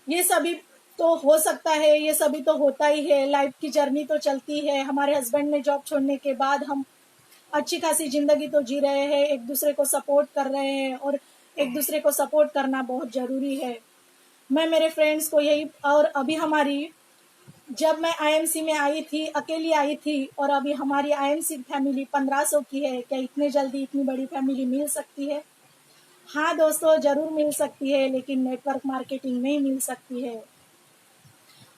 ये सभी तो हो सकता है, ये सभी तो होता ही है, लाइफ की जर्नी तो चलती है। हमारे हस्बैंड ने जॉब छोड़ने के बाद हम अच्छी खासी जिंदगी तो जी रहे हैं, एक दूसरे को सपोर्ट कर रहे हैं, और एक दूसरे को सपोर्ट करना बहुत जरूरी है। मैं मेरे फ्रेंड्स को यही, और अभी हमारी, जब मैं आईएमसी में आई थी, अकेली आई थी, और अभी हमारी आईएमसी फैमिली 1500 की है। क्या इतने जल्दी इतनी बड़ी फैमिली मिल सकती है? हाँ दोस्तों, जरूर मिल सकती है, लेकिन नेटवर्क मार्केटिंग में ही मिल सकती है।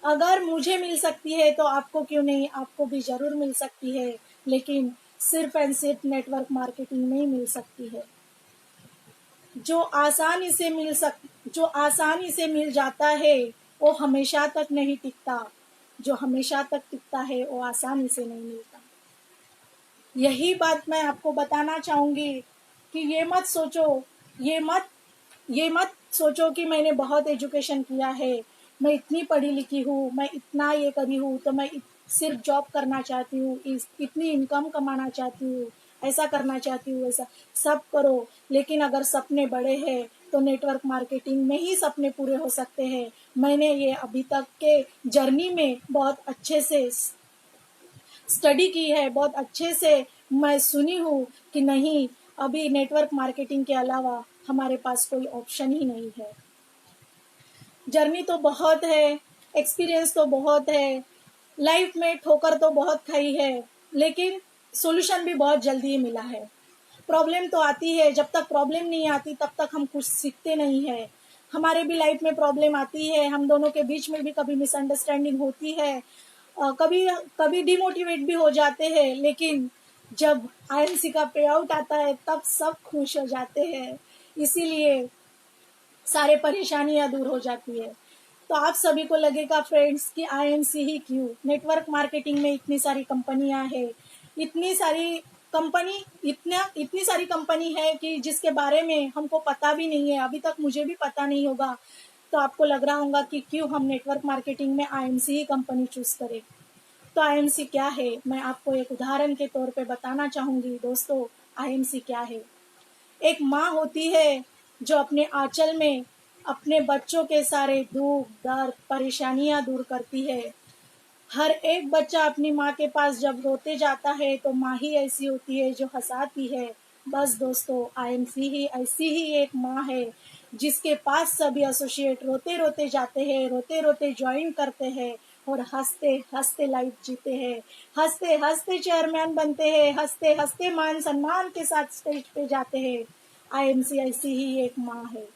अगर मुझे मिल सकती है तो आपको क्यों नहीं, आपको भी जरूर मिल सकती है, लेकिन सिर्फ एंड सिर्फ नेटवर्क मार्केटिंग में ही मिल सकती है। जो आसानी से मिल जाता है वो हमेशा तक नहीं टिकता, जो हमेशा तक टिकता है वो आसानी से नहीं मिलता। यही बात मैं आपको बताना चाहूंगी कि ये मत सोचो कि मैंने बहुत एजुकेशन किया है, मैं इतनी पढ़ी लिखी हूँ, मैं इतना ये करी हूँ, तो मैं सिर्फ जॉब करना चाहती हूँ, इतनी इनकम कमाना चाहती हूँ, ऐसा करना चाहती हूँ, ऐसा सब करो। लेकिन अगर सपने बड़े हैं तो नेटवर्क मार्केटिंग में ही सपने पूरे हो सकते हैं। मैंने ये अभी तक के जर्नी में बहुत अच्छे से स्टडी की है, बहुत अच्छे से मैं सुनी हूँ कि नहीं, अभी नेटवर्क मार्केटिंग के अलावा हमारे पास कोई ऑप्शन ही नहीं है। जर्नी तो बहुत है, एक्सपीरियंस तो बहुत है, लाइफ में ठोकर तो बहुत खाई है, लेकिन सॉल्यूशन भी बहुत जल्दी ही मिला है। प्रॉब्लम तो आती है, जब तक प्रॉब्लम नहीं आती तब तक हम कुछ सीखते नहीं है। हमारे भी लाइफ में प्रॉब्लम आती है, हम दोनों के बीच में भी कभी मिसअंडरस्टैंडिंग होती है, कभी कभी डिमोटिवेट भी हो जाते हैं, लेकिन जब आईएमसी का पे आउट आता है तब सब खुश हो जाते हैं। इसीलिए सारे परेशानियां दूर हो जाती है। तो आप सभी को लगेगा फ्रेंड्स कि आईएमसी ही क्यों, नेटवर्क मार्केटिंग में इतनी सारी कंपनियां हैं, इतनी सारी इतनी सारी कंपनी है कि जिसके बारे में हमको पता भी नहीं है, अभी तक मुझे भी पता नहीं होगा। तो आपको लग रहा होगा कि क्यों हम नेटवर्क मार्केटिंग में आईएमसी ही कंपनी चूज करें। तो आईएमसी क्या है, मैं आपको एक उदाहरण के तौर पे बताना चाहूंगी दोस्तों। आईएमसी क्या है? एक माँ होती है जो अपने आंचल में अपने बच्चों के सारे दुख दर्द परेशानियां दूर करती है। हर एक बच्चा अपनी माँ के पास जब रोते जाता है तो माँ ही ऐसी होती है जो हंसाती है। बस दोस्तों, आईएमसी ही ऐसी ही एक माँ है जिसके पास सभी एसोसिएट रोते रोते जाते हैं, रोते रोते ज्वाइन करते हैं, और हंसते हंसते लाइफ जीते हैं, हंसते हंसते चेयरमैन बनते हैं, हंसते हंसते मान सम्मान के साथ स्टेज पे जाते हैं। आईएमसी ऐसी ही एक माँ है।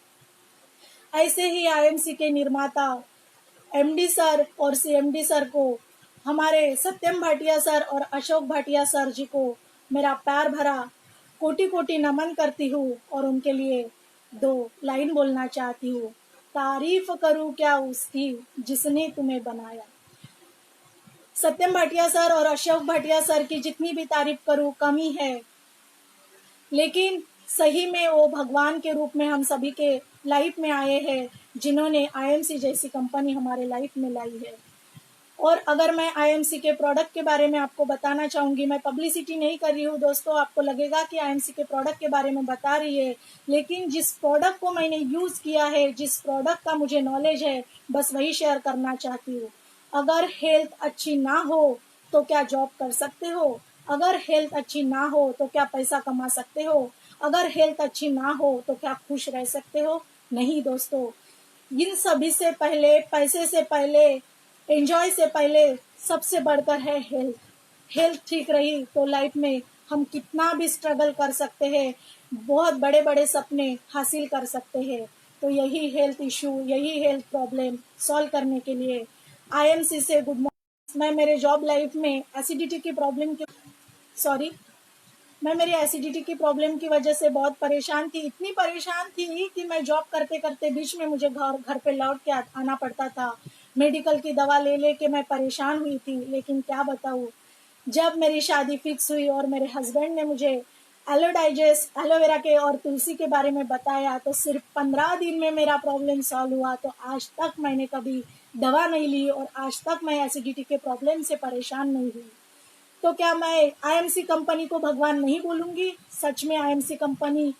ऐसे ही आईएमसी के निर्माता एमडी सर और सीएमडी सर को, हमारे सत्यम भाटिया सर और अशोक भाटिया सर जी को मेरा प्यार भरा कोटि कोटि नमन करती हूँ, और उनके लिए दो लाइन बोलना चाहती हूँ। तारीफ करूँ क्या उसकी जिसने तुम्हें बनाया। सत्यम भाटिया सर और अशोक भाटिया सर की जितनी भी तारीफ करूँ कमी है, लेकिन सही में वो भगवान के रूप में हम सभी के लाइफ में आए हैं, जिन्होंने आईएमसी जैसी कंपनी हमारे लाइफ में लाई है। और अगर मैं आईएमसी के प्रोडक्ट के बारे में आपको बताना चाहूंगी, मैं पब्लिसिटी नहीं कर रही हूँ दोस्तों, आपको लगेगा कि आईएमसी के प्रोडक्ट के बारे में बता रही है, लेकिन जिस प्रोडक्ट को मैंने यूज किया है, जिस प्रोडक्ट का मुझे नॉलेज है, बस वही शेयर करना चाहती हूँ। अगर हेल्थ अच्छी ना हो तो क्या जॉब कर सकते हो? अगर हेल्थ अच्छी ना हो तो क्या पैसा कमा सकते हो? अगर हेल्थ अच्छी ना हो तो क्या खुश रह सकते हो? नहीं दोस्तों, इन सभी से पहले, पैसे से पहले, एंजॉय से पहले, सबसे बढ़कर है हेल्थ। हेल्थ ठीक रही तो लाइफ में हम कितना भी स्ट्रगल कर सकते हैं, बहुत बड़े बड़े सपने हासिल कर सकते हैं। तो यही हेल्थ इशू, यही हेल्थ प्रॉब्लम सॉल्व करने के लिए आईएमसी से गुड मॉर्निंग। मैं मेरे जॉब लाइफ में एसिडिटी की प्रॉब्लम की सॉरी मैं मेरी एसिडिटी की प्रॉब्लम की वजह से बहुत परेशान थी, इतनी परेशान थी कि मैं जॉब करते करते बीच में मुझे घर पे लौट के आना पड़ता था। मेडिकल की दवा ले लेके मैं परेशान हुई थी, लेकिन क्या बताऊँ, जब मेरी शादी फिक्स हुई और मेरे हस्बैंड ने मुझे एलोवेरा के और तुलसी के बारे में बताया, तो सिर्फ 15 दिन में मेरा प्रॉब्लम सॉल्व हुआ। तो आज तक मैंने कभी दवा नहीं ली और आज तक मैं एसिडिटी के प्रॉब्लम से परेशान नहीं हुई। तो क्या मैं आईएमसी कंपनी को भगवान नहीं बोलूंगी? सच में आईएमसी कंपनी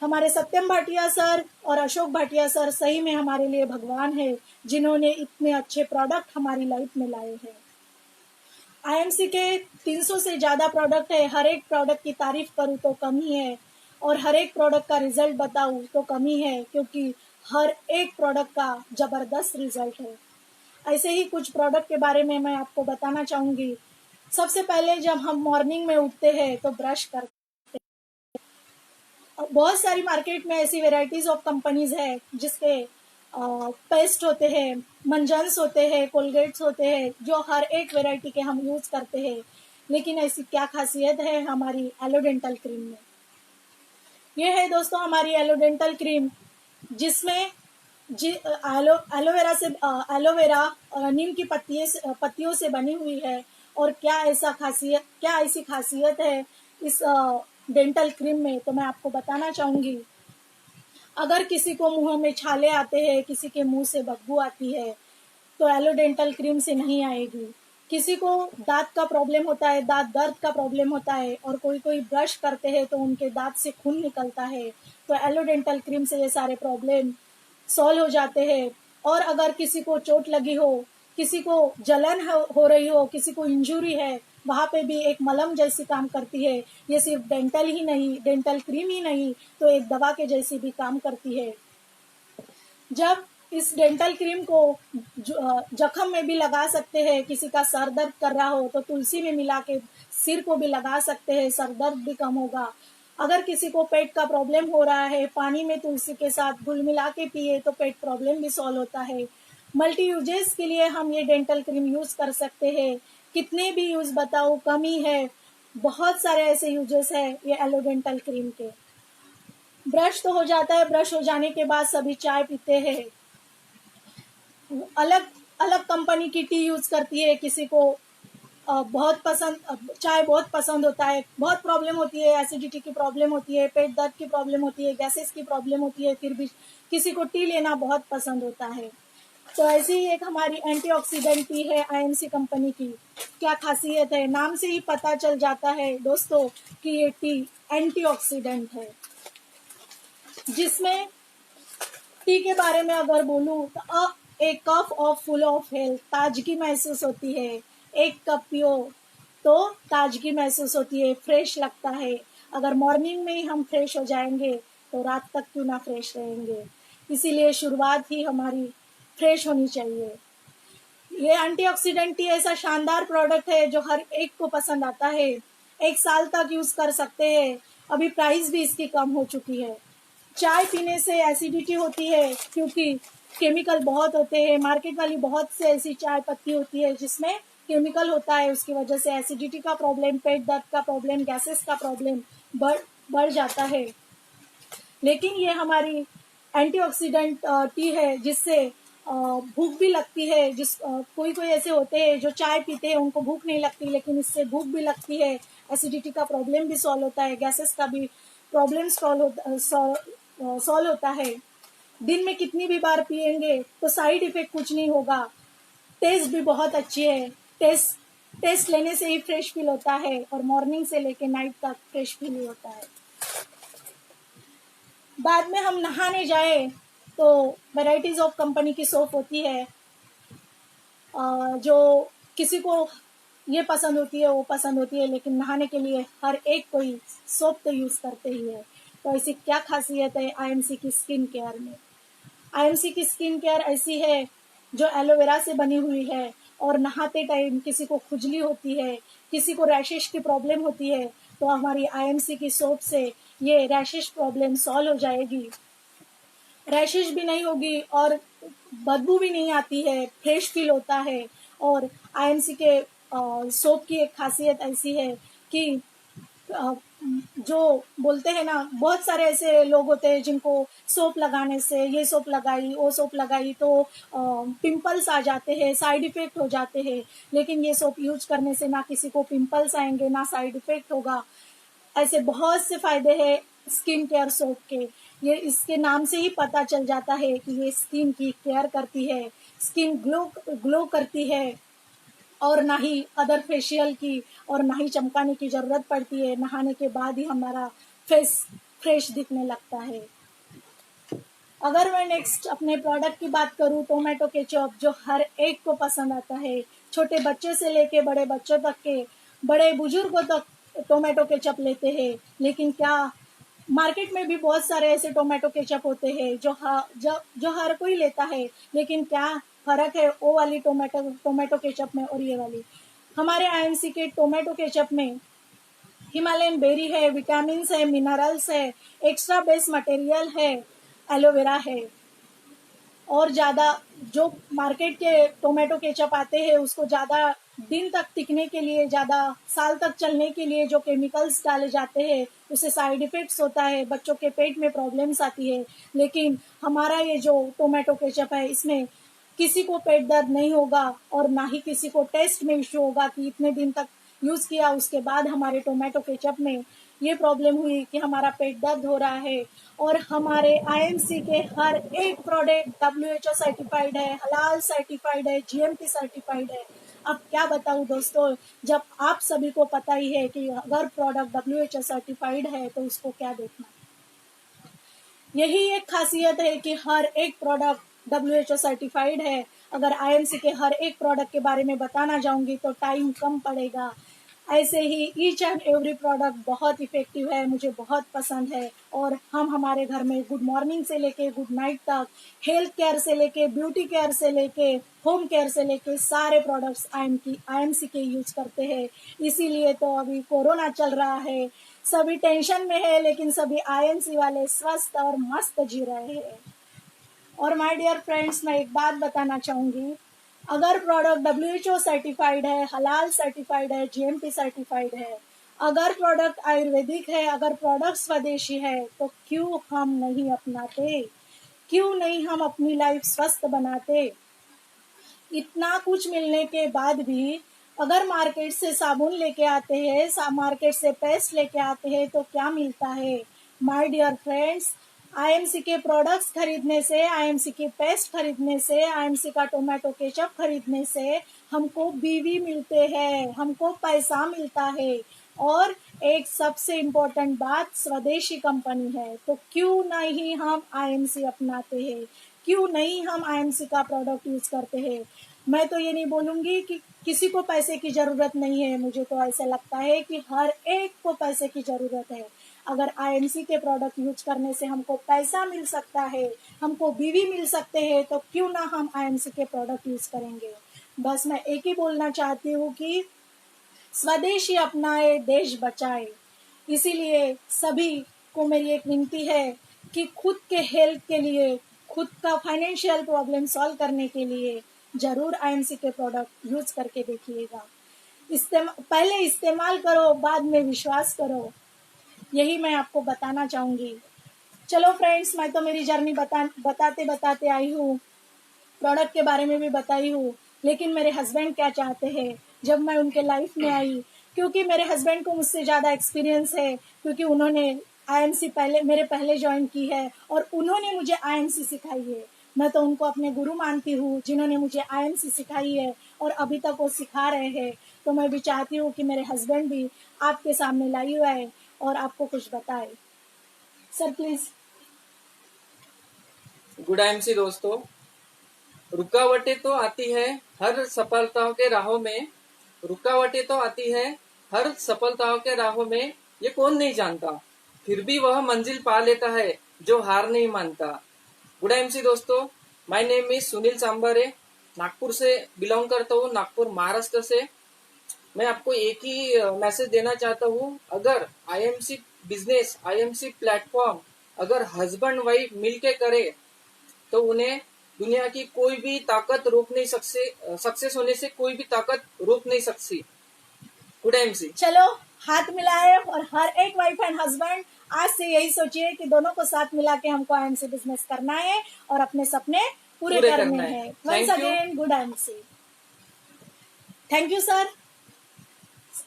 हमारे सत्यम भाटिया सर और अशोक भाटिया सर सही में हमारे लिए भगवान है, जिन्होंने इतने अच्छे प्रोडक्ट हमारी लाइफ में लाए हैं। आईएमसी के 300 से ज़्यादा प्रोडक्ट है। हर एक प्रोडक्ट की तारीफ करूँ तो कम ही है, और हर एक प्रोडक्ट का रिजल्ट बताऊँ तो कम ही है, क्योंकि हर एक प्रोडक्ट का ज़बरदस्त रिजल्ट है। ऐसे ही कुछ प्रोडक्ट के बारे में मैं आपको बताना चाहूँगी। सबसे पहले जब हम मॉर्निंग में उठते हैं तो ब्रश करते हैं। बहुत सारी मार्केट में ऐसी वेराइटीज ऑफ कंपनीज है जिसके पेस्ट होते हैं, मंजन्स होते हैं, कोलगेट्स होते हैं, जो हर एक वेराइटी के हम यूज करते हैं। लेकिन ऐसी क्या खासियत है हमारी एलोडेंटल क्रीम में? ये है दोस्तों हमारी एलोडेंटल क्रीम, जिसमें एलोवेरा से एलोवेरा नीम की पत्तियों से बनी हुई है। और क्या ऐसी खासियत है इस डेंटल क्रीम में, तो मैं आपको बताना चाहूंगी। अगर किसी को मुंह में छाले आते हैं, किसी के मुंह से बदबू आती है, तो एलोडेंटल क्रीम से नहीं आएगी। किसी को दांत का प्रॉब्लम होता है, दांत दर्द का प्रॉब्लम होता है, और कोई कोई ब्रश करते हैं तो उनके दांत से खून निकलता है, तो एलोडेंटल क्रीम से ये सारे प्रॉब्लम सॉल्व हो जाते हैं। और अगर किसी को चोट लगी हो, किसी को जलन हो रही हो, किसी को इंजुरी है, वहां पे भी एक मलहम जैसी काम करती है। ये सिर्फ डेंटल क्रीम ही नहीं, तो एक दवा के जैसी भी काम करती है। जब इस डेंटल क्रीम को जख्म में भी लगा सकते हैं, किसी का सर दर्द कर रहा हो तो तुलसी में मिला के सिर को भी लगा सकते हैं, सर दर्द भी कम होगा। अगर किसी को पेट का प्रॉब्लम हो रहा है, पानी में तुलसी के साथ घुल मिला के पिए तो पेट प्रॉब्लम भी सॉल्व होता है। मल्टी यूजेस के लिए हम ये डेंटल क्रीम यूज कर सकते हैं। कितने भी यूज बताओ कम ही है। बहुत सारे ऐसे यूजेस है ये एलोडेंटल क्रीम के। ब्रश तो हो जाता है, ब्रश हो जाने के बाद सभी चाय पीते हैं। अलग अलग कंपनी की टी यूज करती है। किसी को चाय बहुत पसंद होता है, बहुत प्रॉब्लम होती है, एसिडिटी की प्रॉब्लम होती है, पेट दर्द की प्रॉब्लम होती है, गैसेस की प्रॉब्लम होती है, फिर भी किसी को टी लेना बहुत पसंद होता है। तो ऐसी ही एक हमारी एंटीऑक्सीडेंट टी है आईएमसी कंपनी की। क्या खासियत है, नाम से ही पता चल जाता है दोस्तों कि ये टी एंटीऑक्सीडेंट है। जिसमें टी के बारे में अगर बोलूं तो एक cup of full of health, ताजगी महसूस होती है। एक कप पियो तो ताजगी महसूस होती है, फ्रेश लगता है। अगर मॉर्निंग में ही हम फ्रेश हो जाएंगे तो रात तक क्यों ना फ्रेश रहेंगे। इसीलिए शुरुआत ही हमारी फ्रेश होनी चाहिए। ये एंटीऑक्सीडेंट टी ऐसा शानदार प्रोडक्ट है जो हर एक को पसंद आता है। 1 साल तक यूज कर सकते हैं। अभी प्राइस भी इसकी कम हो चुकी है। चाय पीने से एसिडिटी होती है, क्योंकि केमिकल बहुत होते हैं। मार्केट वाली बहुत से ऐसी चाय पत्ती होती है जिसमें केमिकल होता है, उसकी वजह से एसिडिटी का प्रॉब्लम, पेट दर्द का प्रॉब्लम, गैसेस का प्रॉब्लम बढ़ जाता है। लेकिन ये हमारी एंटीऑक्सीडेंट टी है, जिससे भूख भी लगती है। कोई कोई ऐसे होते हैं जो चाय पीते हैं उनको भूख नहीं लगती, लेकिन इससे भूख भी लगती है। एसिडिटी का प्रॉब्लम भी सॉल्व होता है, गैसेस का भी प्रॉब्लम सॉल्व होता है। दिन में कितनी भी बार पिएंगे तो साइड इफेक्ट कुछ नहीं होगा। टेस्ट भी बहुत अच्छी है। टेस्ट लेने से ही फ्रेश फील होता है, और मॉर्निंग से लेके नाइट तक फ्रेश फील होता है। बाद में हम नहाने जाए तो वैरायटीज ऑफ कंपनी की सोप होती है, जो किसी को ये पसंद होती है, वो पसंद होती है, लेकिन नहाने के लिए हर एक कोई सोप तो यूज करते ही है। तो ऐसी क्या खासियत है आईएमसी की स्किन केयर में? आईएमसी की स्किन केयर ऐसी है जो एलोवेरा से बनी हुई है, और नहाते टाइम किसी को खुजली होती है, किसी को रैशेस की प्रॉब्लम होती है, तो हमारी आईएमसी की सोप से ये रैशेस प्रॉब्लम सॉल्व हो जाएगी। रैशेस भी नहीं होगी और बदबू भी नहीं आती है, फ्रेश फील होता है। और आईएमसी के सोप की एक खासियत ऐसी है कि जो बोलते हैं ना, बहुत सारे ऐसे लोग होते हैं जिनको सोप लगाने से, ये सोप लगाई वो सोप लगाई तो पिंपल्स आ जाते हैं, साइड इफेक्ट हो जाते हैं। लेकिन ये सोप यूज करने से ना किसी को पिंपल्स आएंगे, ना साइड इफेक्ट होगा। ऐसे बहुत से फायदे हैं स्किन केयर सोप के। ये इसके नाम से ही पता चल जाता है कि ये स्किन की केयर करती है, स्किन ग्लो करती है, और ना ही अदर फेशियल की और ना ही चमकाने की जरूरत पड़ती है। नहाने के बाद ही हमारा फेस फ्रेश दिखने लगता है। अगर मैं नेक्स्ट अपने प्रोडक्ट की बात करूँ, टोमेटो केचप, जो हर एक को पसंद आता है, छोटे बच्चे से लेके बड़े बच्चों तक के, बड़े बुजुर्गों तक टोमेटो केचप लेते हैं। लेकिन क्या मार्केट में भी बहुत सारे ऐसे टोमेटो केचप होते हैं जो हर कोई लेता है, लेकिन क्या फर्क है वो वाली टोमेटो केचप में और ये वाली? हमारे आईएमसी के टोमेटो केचप में हिमालयन बेरी है, विटामिन है, मिनरल्स है, एक्स्ट्रा बेस मटेरियल है, एलोवेरा है। और ज़्यादा जो मार्केट के टोमेटो केचप आते हैं उसको ज़्यादा दिन तक टिकने के लिए, ज़्यादा साल तक चलने के लिए जो केमिकल्स डाले जाते हैं उससे साइड इफ़ेक्ट्स होता है, बच्चों के पेट में प्रॉब्लम्स आती है। लेकिन हमारा ये जो टोमेटो केचप है इसमें किसी को पेट दर्द नहीं होगा और ना ही किसी को टेस्ट में इश्यू होगा कि इतने दिन तक यूज़ किया उसके बाद हमारे टोमेटो केचप में ये प्रॉब्लम हुई कि हमारा पेट दर्द हो रहा है। और हमारे आईएमसी के हर एक प्रोडक्ट WHO सर्टिफाइड है, हलाल सर्टिफाइड है, GMP सर्टिफाइड है। अब क्या बताऊं दोस्तों, जब आप सभी को पता ही है कि अगर प्रोडक्ट WHO सर्टिफाइड है तो उसको क्या देखना। यही एक खासियत है कि हर एक प्रोडक्ट WHO सर्टिफाइड है। अगर आईएमसी के हर एक प्रोडक्ट के बारे में बताना जाऊंगी तो टाइम कम पड़ेगा। ऐसे ही ईच एंड एवरी प्रोडक्ट बहुत इफेक्टिव है, मुझे बहुत पसंद है। और हम हमारे घर में गुड मॉर्निंग से लेके गुड नाइट तक, हेल्थ केयर से लेके ब्यूटी केयर से लेके होम केयर से लेके सारे प्रोडक्ट्स आईएमसी के यूज करते हैं। इसीलिए तो अभी कोरोना चल रहा है, सभी टेंशन में है, लेकिन सभी आईएमसी वाले स्वस्थ और मस्त जी रहे हैं। और माय डियर फ्रेंड्स, मैं एक बात बताना चाहूंगी, अगर प्रोडक्ट WHO सर्टिफाइड है, हलाल सर्टिफाइड है, GMP सर्टिफाइड है, अगर प्रोडक्ट आयुर्वेदिक है, अगर प्रोडक्ट स्वदेशी है, तो क्यों हम नहीं अपनाते, क्यों नहीं हम अपनी लाइफ स्वस्थ बनाते? इतना कुछ मिलने के बाद भी अगर मार्केट से साबुन लेके आते हैं, मार्केट से पेस्ट लेके आते हैं, तो क्या मिलता है? माय डियर फ्रेंड्स, आईएमसी के प्रोडक्ट्स खरीदने से, आईएमसी की पेस्ट खरीदने से, आईएमसी का टोमेटो केचप खरीदने से हमको बीवी मिलते हैं, हमको पैसा मिलता है। और एक सबसे इम्पोर्टेंट बात, स्वदेशी कंपनी है, तो क्यों नहीं हम आईएमसी अपनाते हैं, क्यों नहीं हम आईएमसी का प्रोडक्ट यूज करते हैं? मैं तो ये नहीं बोलूंगी कि किसी को पैसे की जरूरत नहीं है, मुझे तो ऐसा लगता है कि हर एक को पैसे की जरूरत है। अगर आईएमसी के प्रोडक्ट यूज करने से हमको पैसा मिल सकता है, हमको बीवी मिल सकते हैं, तो क्यों ना हम आईएमसी के प्रोडक्ट यूज करेंगे। बस मैं एक ही बोलना चाहती हूँ कि स्वदेशी अपनाए, देश बचाए। इसीलिए सभी को मेरी एक विनती है कि खुद के हेल्थ के लिए, खुद का फाइनेंशियल प्रॉब्लम सॉल्व करने के लिए जरूर आईएमसी के प्रोडक्ट यूज करके देखिएगा। पहले इस्तेमाल करो, बाद में विश्वास करो, यही मैं आपको बताना चाहूंगी। चलो फ्रेंड्स, मैं तो मेरी जर्नी बताते बताते आई हूँ, प्रोडक्ट के बारे में भी बताई हूँ, लेकिन मेरे हस्बैंड क्या चाहते हैं जब मैं उनके लाइफ में आई, क्योंकि मेरे हस्बैंड को मुझसे ज़्यादा एक्सपीरियंस है, क्योंकि उन्होंने आईएमसी मेरे पहले ज्वाइन की है और उन्होंने मुझे आईएमसी सिखाई है। मैं तो उनको अपने गुरु मानती हूँ जिन्होंने मुझे आईएमसी सिखाई है और अभी तक वो सिखा रहे हैं। तो मैं भी चाहती हूँ कि मेरे हस्बैंड भी आपके सामने लाई हुआ है और आपको कुछ बताए। Sir please. गुड आईएमसी दोस्तों, रुकावटें तो आती है हर सफलताओं के राहों में, रुकावटें तो आती है हर सफलताओं के राहों में, ये कौन नहीं जानता, फिर भी वह मंजिल पा लेता है जो हार नहीं मानता। गुड आईएमसी दोस्तों, my name is Sunil Sambare, Nagpur से बिलोंग करता हूँ, नागपुर महाराष्ट्र से। मैं आपको एक ही मैसेज देना चाहता हूँ, अगर आईएमसी बिजनेस, आईएमसी प्लेटफॉर्म अगर हस्बैंड वाइफ मिलके करे तो उन्हें दुनिया की कोई भी ताकत रोक नहीं सकती, सक्सेस होने से कोई भी ताकत रोक नहीं सकती। Good IMC. चलो हाथ मिलाए और हर एक वाइफ एंड हस्बैंड आज से यही सोचिए कि दोनों को साथ मिला के हमको आईएमसी बिजनेस करना है और अपने सपने पूरे करने हैं। Once again good IMC. Thank you sir.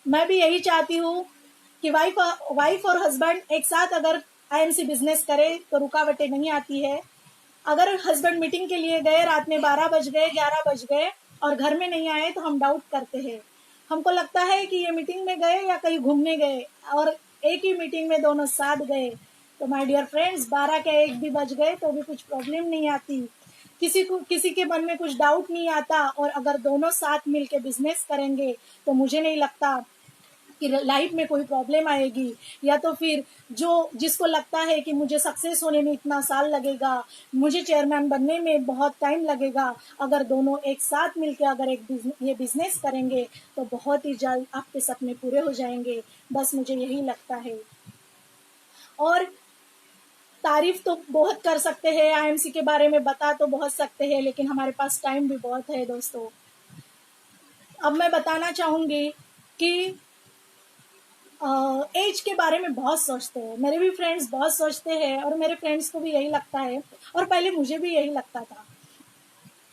मैं भी यही चाहती हूँ कि वाइफ और हस्बैंड एक साथ अगर आईएमसी बिजनेस करे तो रुकावटें नहीं आती है। अगर हस्बैंड मीटिंग के लिए गए, रात में 12 बज गए, 11 बज गए और घर में नहीं आए तो हम डाउट करते हैं, हमको लगता है कि ये मीटिंग में गए या कहीं घूमने गए, और एक ही मीटिंग में दोनों साथ गए। तो माय डियर फ्रेंड्स, 12 के 1 भी बज गए तो भी कुछ प्रॉब्लम नहीं आती। किसी के मन में कुछ डाउट नहीं आता। और अगर दोनों साथ मिलके बिजनेस करेंगे तो मुझे नहीं लगता कि लाइफ में कोई प्रॉब्लम आएगी। या तो फिर जिसको लगता है कि मुझे सक्सेस होने में इतना साल लगेगा, मुझे चेयरमैन बनने में बहुत टाइम लगेगा, अगर दोनों एक साथ मिलकर अगर ये बिजनेस करेंगे तो बहुत ही जल्द आपके सपने पूरे हो जाएंगे। बस मुझे यही लगता है। और तारीफ तो बहुत कर सकते हैं, आईएमसी के बारे में बता तो बहुत सकते हैं, लेकिन हमारे पास टाइम भी बहुत है दोस्तों। अब मैं बताना चाहूंगी कि एज के बारे में बहुत सोचते हैं, मेरे भी फ्रेंड्स बहुत सोचते हैं और मेरे फ्रेंड्स को भी यही लगता है, और पहले मुझे भी यही लगता था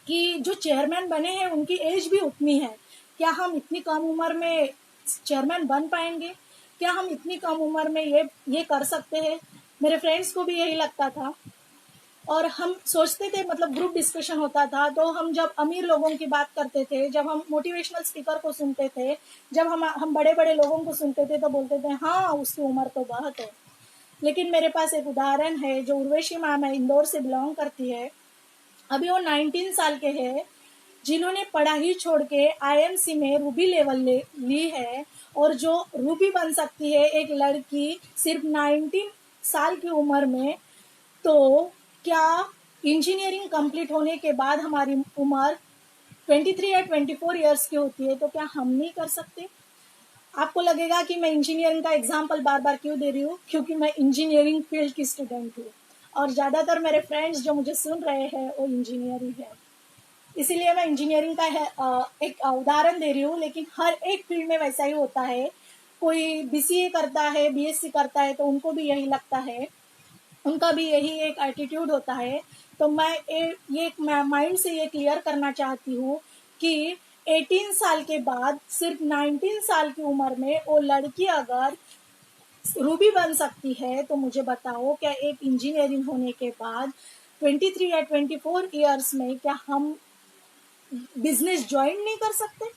कि जो चेयरमैन बने हैं उनकी एज भी उतनी है, क्या हम इतनी कम उम्र में चेयरमैन बन पाएंगे, क्या हम इतनी कम उम्र में ये कर सकते हैं। मेरे फ्रेंड्स को भी यही लगता था। और हम सोचते थे, मतलब ग्रुप डिस्कशन होता था तो हम जब अमीर लोगों की बात करते थे, जब हम मोटिवेशनल स्पीकर को सुनते थे, जब हम बड़े बड़े लोगों को सुनते थे तो बोलते थे हाँ उसकी उम्र तो बहुत है। लेकिन मेरे पास एक उदाहरण है, जो उर्वशी मैम है, इंदौर से बिलोंग करती है। अभी वो 19 साल के हैं, जिन्होंने पढ़ाई छोड़ के आईएमसी में रूबी लेवल ली है। और जो रूबी बन सकती है एक लड़की सिर्फ 19 साल की उम्र में, तो क्या इंजीनियरिंग कंप्लीट होने के बाद हमारी उम्र 23 या 24 इयर्स की होती है तो क्या हम नहीं कर सकते। आपको लगेगा कि मैं इंजीनियरिंग का एग्जाम्पल बार बार क्यों दे रही हूँ, क्योंकि मैं इंजीनियरिंग फील्ड की स्टूडेंट हूँ और ज़्यादातर मेरे फ्रेंड्स जो मुझे सुन रहे हैं वो इंजीनियरिंग है, इसीलिए मैं इंजीनियरिंग का एक उदाहरण दे रही हूँ। लेकिन हर एक फील्ड में वैसा ही होता है। कोई बीसीए करता है, बीएससी करता है तो उनको भी यही लगता है, उनका भी यही एक एटीट्यूड होता है। तो मैं ये माइंड से ये क्लियर करना चाहती हूँ कि 18 साल के बाद सिर्फ 19 साल की उम्र में वो लड़की अगर रूबी बन सकती है तो मुझे बताओ, क्या एक इंजीनियरिंग होने के बाद 23 या 24 इयर्स में क्या हम बिजनेस ज्वाइन नहीं कर सकते।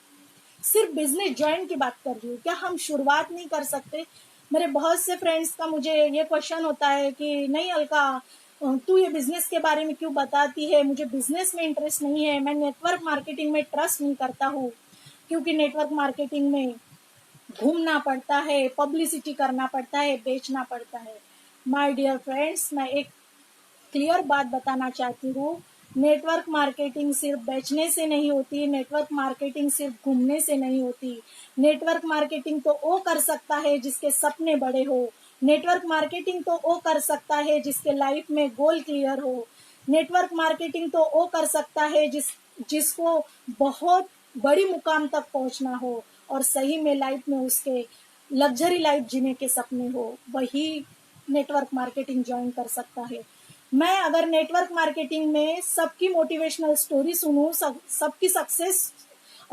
सिर्फ बिजनेस ज्वाइन की बात कर रही हूँ, क्या हम शुरुआत नहीं कर सकते। मेरे बहुत से फ्रेंड्स का मुझे ये क्वेश्चन होता है कि नहीं अलका, तू ये बिजनेस के बारे में क्यों बताती है, मुझे बिजनेस में इंटरेस्ट नहीं है, मैं नेटवर्क मार्केटिंग में ट्रस्ट नहीं करता हूँ, क्योंकि नेटवर्क मार्केटिंग में घूमना पड़ता है, पब्लिसिटी करना पड़ता है, बेचना पड़ता है। माय डियर फ्रेंड्स, मैं एक क्लियर बात बताना चाहती हूँ, नेटवर्क मार्केटिंग सिर्फ बेचने से नहीं होती, नेटवर्क मार्केटिंग सिर्फ घूमने से नहीं होती। नेटवर्क मार्केटिंग तो वो कर सकता है जिसके सपने बड़े हो, नेटवर्क मार्केटिंग तो वो कर सकता है जिसके लाइफ में गोल क्लियर हो, नेटवर्क मार्केटिंग तो वो कर सकता है जिसको बहुत बड़ी मुकाम तक पहुंचना हो और सही में लाइफ में उसके लग्जरी लाइफ जीने के सपने हो, वही नेटवर्क मार्केटिंग ज्वाइन कर सकता है। मैं अगर नेटवर्क मार्केटिंग में सबकी मोटिवेशनल स्टोरी सुनूं, सबकी सक्सेस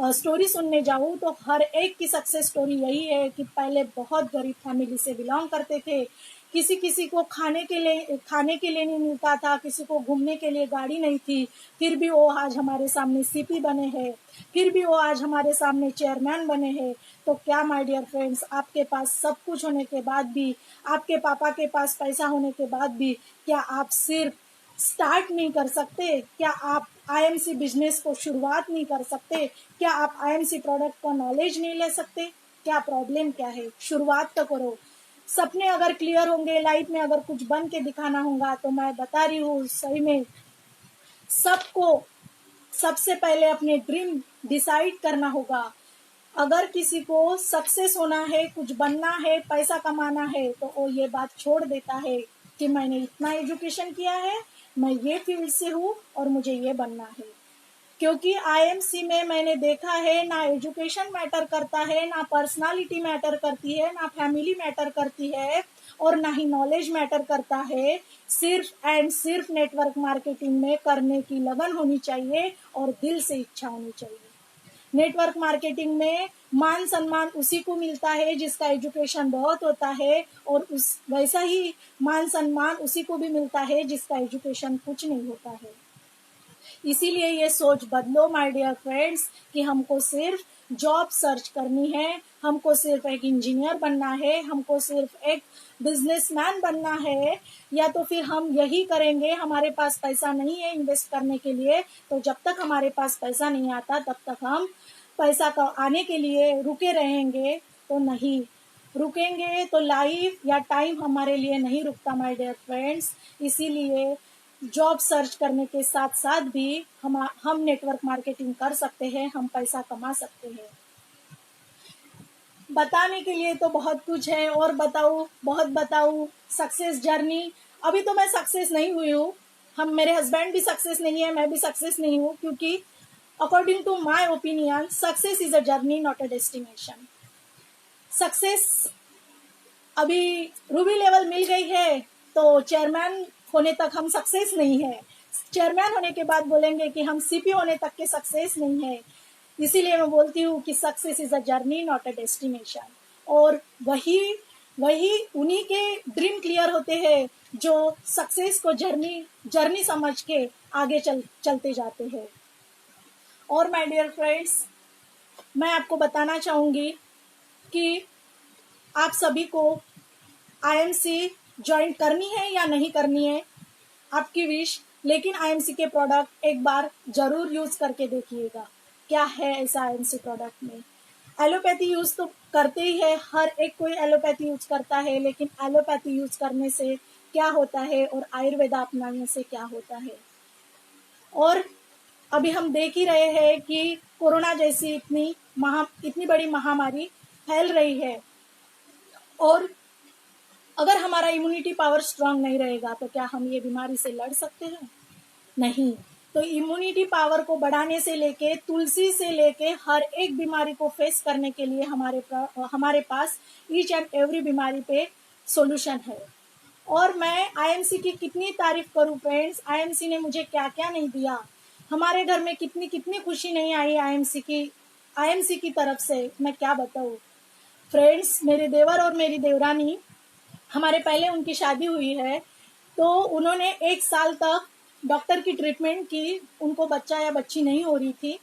स्टोरी सुनने जाऊं, तो हर एक की सक्सेस स्टोरी यही है कि पहले बहुत गरीब फैमिली से बिलोंग करते थे, किसी को खाने के लिए नहीं मिलता था, किसी को घूमने के लिए गाड़ी नहीं थी, फिर भी वो आज हमारे सामने सीपी बने हैं, फिर भी वो आज हमारे सामने चेयरमैन बने हैं। तो क्या माय डियर फ्रेंड्स, आपके पास सब कुछ होने के बाद भी, आपके पापा के पास पैसा होने के बाद भी, क्या आप सिर्फ स्टार्ट नहीं कर सकते? क्या आप आईएमसी बिजनेस को शुरुआत नहीं कर सकते? क्या आप आईएमसी प्रोडक्ट को नॉलेज नहीं ले सकते? क्या प्रॉब्लम क्या है? शुरुआत तो करो। सपने अगर क्लियर होंगे, लाइफ में अगर कुछ बन के दिखाना होगा, तो मैं बता रही हूँ सही में सबको सबसे पहले अपने ड्रीम डिसाइड करना होगा। अगर किसी को सक्सेस होना है, कुछ बनना है, पैसा कमाना है, तो वो ये बात छोड़ देता है कि मैंने इतना एजुकेशन किया है, मैं ये फील्ड से हूँ और मुझे ये बनना है। क्योंकि आईएमसी में मैंने देखा है, ना एजुकेशन मैटर करता है, ना पर्सनालिटी मैटर करती है, ना फैमिली मैटर करती है और ना ही नॉलेज मैटर करता है। सिर्फ एंड सिर्फ नेटवर्क मार्केटिंग में करने की लगन होनी चाहिए और दिल से इच्छा होनी चाहिए। नेटवर्क मार्केटिंग में मान सम्मान उसी को मिलता है जिसका एजुकेशन बहुत होता है, और वैसा ही मान सम्मान उसी को भी मिलता है जिसका एजुकेशन कुछ नहीं होता है। इसीलिए ये सोच बदलो माय डियर फ्रेंड्स कि हमको सिर्फ जॉब सर्च करनी है, हमको सिर्फ एक इंजीनियर बनना है, हमको सिर्फ एक बिजनेसमैन बनना है, या तो फिर हम यही करेंगे, हमारे पास पैसा नहीं है इन्वेस्ट करने के लिए, तो जब तक हमारे पास पैसा नहीं आता तब तक हम पैसा का आने के लिए रुके रहेंगे, तो नहीं रुकेंगे तो लाइफ या टाइम हमारे लिए नहीं रुकता माय डियर फ्रेंड्स। इसीलिए जॉब सर्च करने के साथ साथ भी हम नेटवर्क मार्केटिंग कर सकते हैं, हम पैसा कमा सकते हैं। बताने के लिए तो बहुत कुछ है, और बहुत बताऊँ सक्सेस जर्नी। अभी तो मैं सक्सेस नहीं हुई हूँ, मेरे हस्बैंड भी सक्सेस नहीं है, मैं भी सक्सेस नहीं हूँ, क्योंकि according to my opinion success is a journey not a destination. Success अभी रूबी लेवल मिल गई है तो चेयरमैन होने तक हम सक्सेस नहीं है, चेयरमैन होने के बाद बोलेंगे कि हम सीपी होने तक के सक्सेस नहीं है। इसीलिए मैं बोलती हूँ कि success is a journey not a destination. और वही उन्हीं के ड्रीम क्लियर होते हैं जो सक्सेस को जर्नी समझ के आगे चलते जाते हैं। और माय डियर फ्रेंड्स, मैं आपको बताना चाहूँगी कि आप सभी को आईएमसी ज्वाइन करनी है या नहीं करनी है, आपकी विश, लेकिन आईएमसी के प्रोडक्ट एक बार जरूर यूज करके देखिएगा। क्या है ऐसा आईएमसी प्रोडक्ट में? एलोपैथी यूज तो करते ही है, हर एक कोई एलोपैथी यूज करता है, लेकिन एलोपैथी यूज करने से क्या होता है और आयुर्वेदा अपनाने से क्या होता है। और अभी हम देख ही रहे हैं कि कोरोना जैसी इतनी बड़ी महामारी फैल रही है, और अगर हमारा इम्यूनिटी पावर स्ट्रांग नहीं रहेगा तो क्या हम ये बीमारी से लड़ सकते हैं? नहीं। तो इम्यूनिटी पावर को बढ़ाने से लेके तुलसी से लेके हर एक बीमारी को फेस करने के लिए हमारे पास ईच एंड एवरी बीमारी पे सॉल्यूशन है। और मैं आईएमसी की कितनी तारीफ करूं फ्रेंड्स, आईएमसी ने मुझे क्या क्या नहीं दिया, हमारे घर में कितनी खुशी नहीं आई आईएमसी की तरफ से, मैं क्या बताऊं फ्रेंड्स। मेरे देवर और मेरी देवरानी, हमारे पहले उनकी शादी हुई है, तो उन्होंने 1 साल तक डॉक्टर की ट्रीटमेंट की, उनको बच्चा या बच्ची नहीं हो रही थी।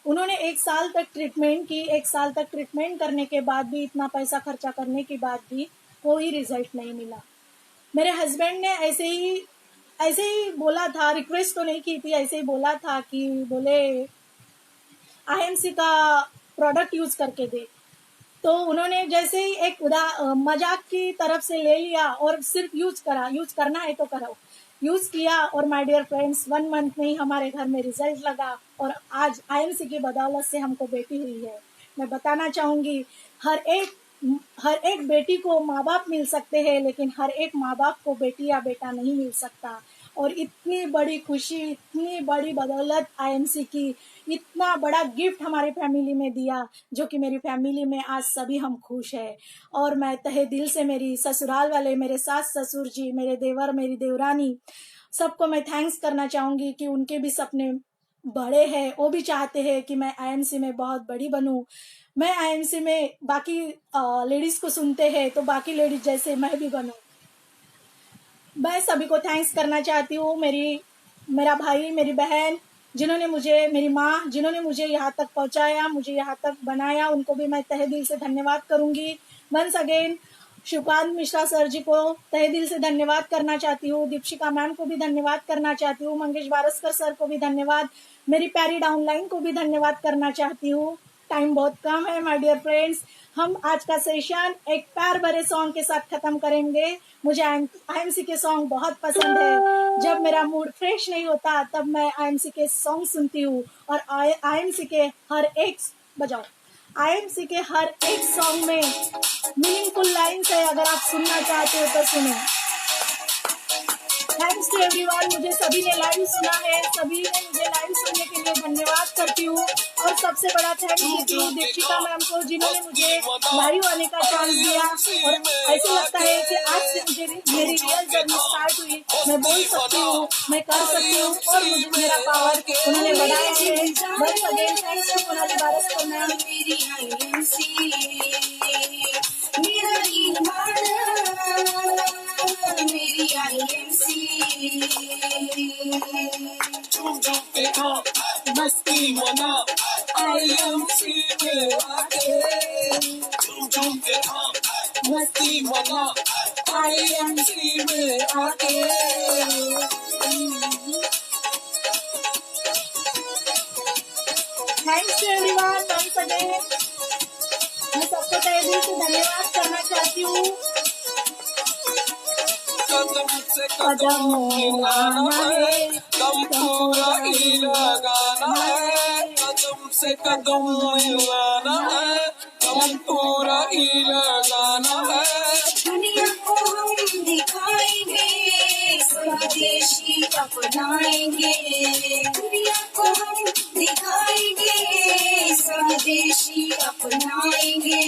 उन्होंने 1 साल तक ट्रीटमेंट की, 1 साल तक ट्रीटमेंट करने के बाद भी, इतना पैसा खर्चा करने के बाद भी कोई रिजल्ट नहीं मिला। मेरे हस्बैंड ने ऐसे ही बोला था, रिक्वेस्ट तो नहीं की थी, ऐसे ही बोला था कि बोले आईएमसी का प्रोडक्ट यूज करके दे। तो उन्होंने जैसे ही एक मजाक की तरफ से ले लिया और सिर्फ यूज करना है तो करो, यूज किया, और माय डियर फ्रेंड्स 1 मंथ में ही हमारे घर में रिजल्ट लगा, और आज आईएमसी की बदौलत से हमको बेटी हुई है। मैं बताना चाहूंगी, हर एक बेटी को माँ बाप मिल सकते हैं, लेकिन हर एक माँ बाप को बेटी या बेटा नहीं मिल सकता। और इतनी बड़ी खुशी, इतनी बड़ी बदौलत आईएमसी की, इतना बड़ा गिफ्ट हमारी फैमिली में दिया, जो कि मेरी फैमिली में आज सभी हम खुश हैं। और मैं तहे दिल से मेरी ससुराल वाले, मेरे सास ससुर जी, मेरे देवर, मेरी देवरानी, सबको मैं थैंक्स करना चाहूंगी कि उनके भी सपने बड़े हैं, वो भी चाहते हैं कि मैं आईएमसी में बहुत बड़ी बनूं। मैं आईएमसी में बाकी लेडीज को सुनते हैं तो बाकी लेडीज जैसे मैं भी बनूं। मैं सभी को थैंक्स करना चाहती हूँ, मेरा भाई, मेरी बहन, मेरी माँ, जिन्होंने मुझे यहाँ तक पहुँचाया, मुझे यहाँ तक बनाया, उनको भी मैं तहे दिल से धन्यवाद करूंगी। Once again Shivkant Mishra sir ji को तहे दिल से धन्यवाद करना चाहती हूँ, दीपशिका मैम को भी धन्यवाद करना चाहती हूँ, मंगेश वारस्कर सर को भी धन्यवाद, मेरी प्यारी डाउनलाइन को भी धन्यवाद करना चाहती हूँ। टाइम बहुत कम है माय डियर फ्रेंड्स, हम आज का सेशन एक प्यार भरे सॉन्ग के साथ खत्म करेंगे। मुझे आईएमसी के सॉन्ग बहुत पसंद है, जब मेरा मूड फ्रेश नहीं होता तब मैं आईएमसी के सॉन्ग सुनती हूँ, और आईएमसी के हर एक सॉन्ग में मीनिंगफुल लाइन्स है, अगर आप सुनना चाहते हो तो सुनो। थैंक्स टू एवरीवन, मुझे सभी ने लाइव सुना है, सभी ने मुझे लाइव सुनने के लिए धन्यवाद करती हूँ। और सबसे बड़ा थैंक्स देती हूँ दीपशिका मैम को, जिन्होंने मुझे लाइव आने का चांस दिया। और ऐसे लगता है कि आज से मुझे मेरी रियल जर्नी स्टार्ट हुई, मैं बोल सकती हूँ, मैं कर सकती हूँ, और मुझे मेरा पावर उन्होंने बढ़ाया है। Once again thanks to Monali Waraskar ma'am. मेरी आईएमसी झूम झूम के खा मस्ती मना आईएमसी में आके। Thanks to everyone once again. मैं सबको तहे दिल से धन्यवाद करना चाहती हूँ। कदम से कदम मिलाना है, दम पूरा ही लगाना है। कदम से कदम मिलाना है, दम पूरा ही लगाना है। दुनिया को हम दिखाएंगे, स्वदेशी अपनाएंगे। दुनिया को हम दिखाएंगे, स्वदेशी अपनाएंगे।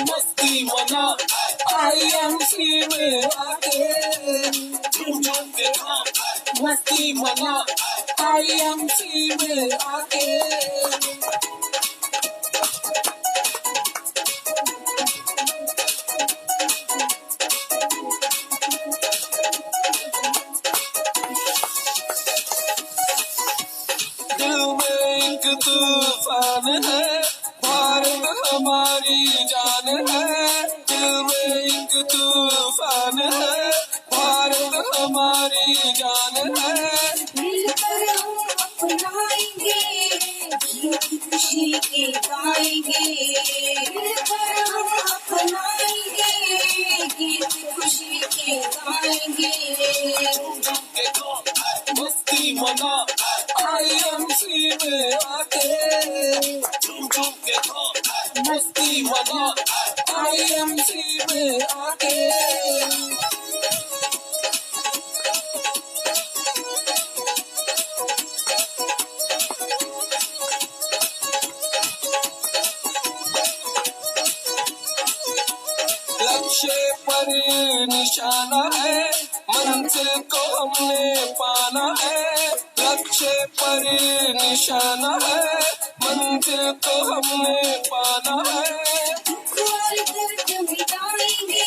मस्ती मना IMC में आके, झूम झूम के हम मस्ती मना IMC में आके। दिल में एक तूफान है, भारत हमारी जान है। दिल में एक तूफान है, भारत हमारी जान है। मिलकर हम अपनाएंगे, गीत खुशी के गाएंगे। मिलकर हम अपनाएंगे, गीत खुशी के गाएंगे। झूम के गाओ, मस्ती मना IMC में आके। झूम झूम के गाओ, मस्ती मना IMC में आके। लक्ष्य पर निशाना है, मंजिल को हमने पाना है। लक्ष्य पर निशाना है, मंजिल को हमने पाना है। दुख और दर्द मिटाएंगे,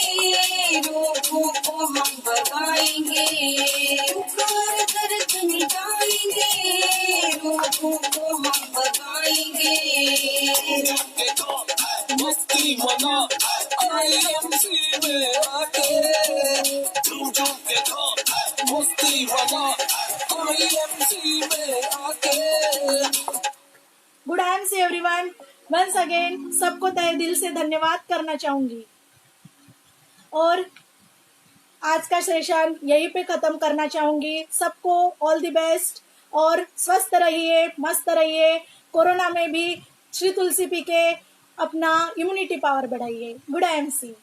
रोगों को हम भगाएंगे। दुख और दर्द मिटाएंगे, रोगों को हम भगाएंगे। के गाओ, मस्ती मना IMC में आके। झूम झूम के गाओ, मस्ती मना IMC में आके। Good everyone everyone once again सबको तहे दिल से धन्यवाद करना चाहूंगी। और आज का सेशन यहीं पे खत्म करना चाहूंगी। सबको ऑल द बेस्ट और स्वस्थ रहिए, मस्त रहिए। कोरोना में भी श्री तुलसी पी के अपना इम्यूनिटी पावर बढ़ाइए। Good MC.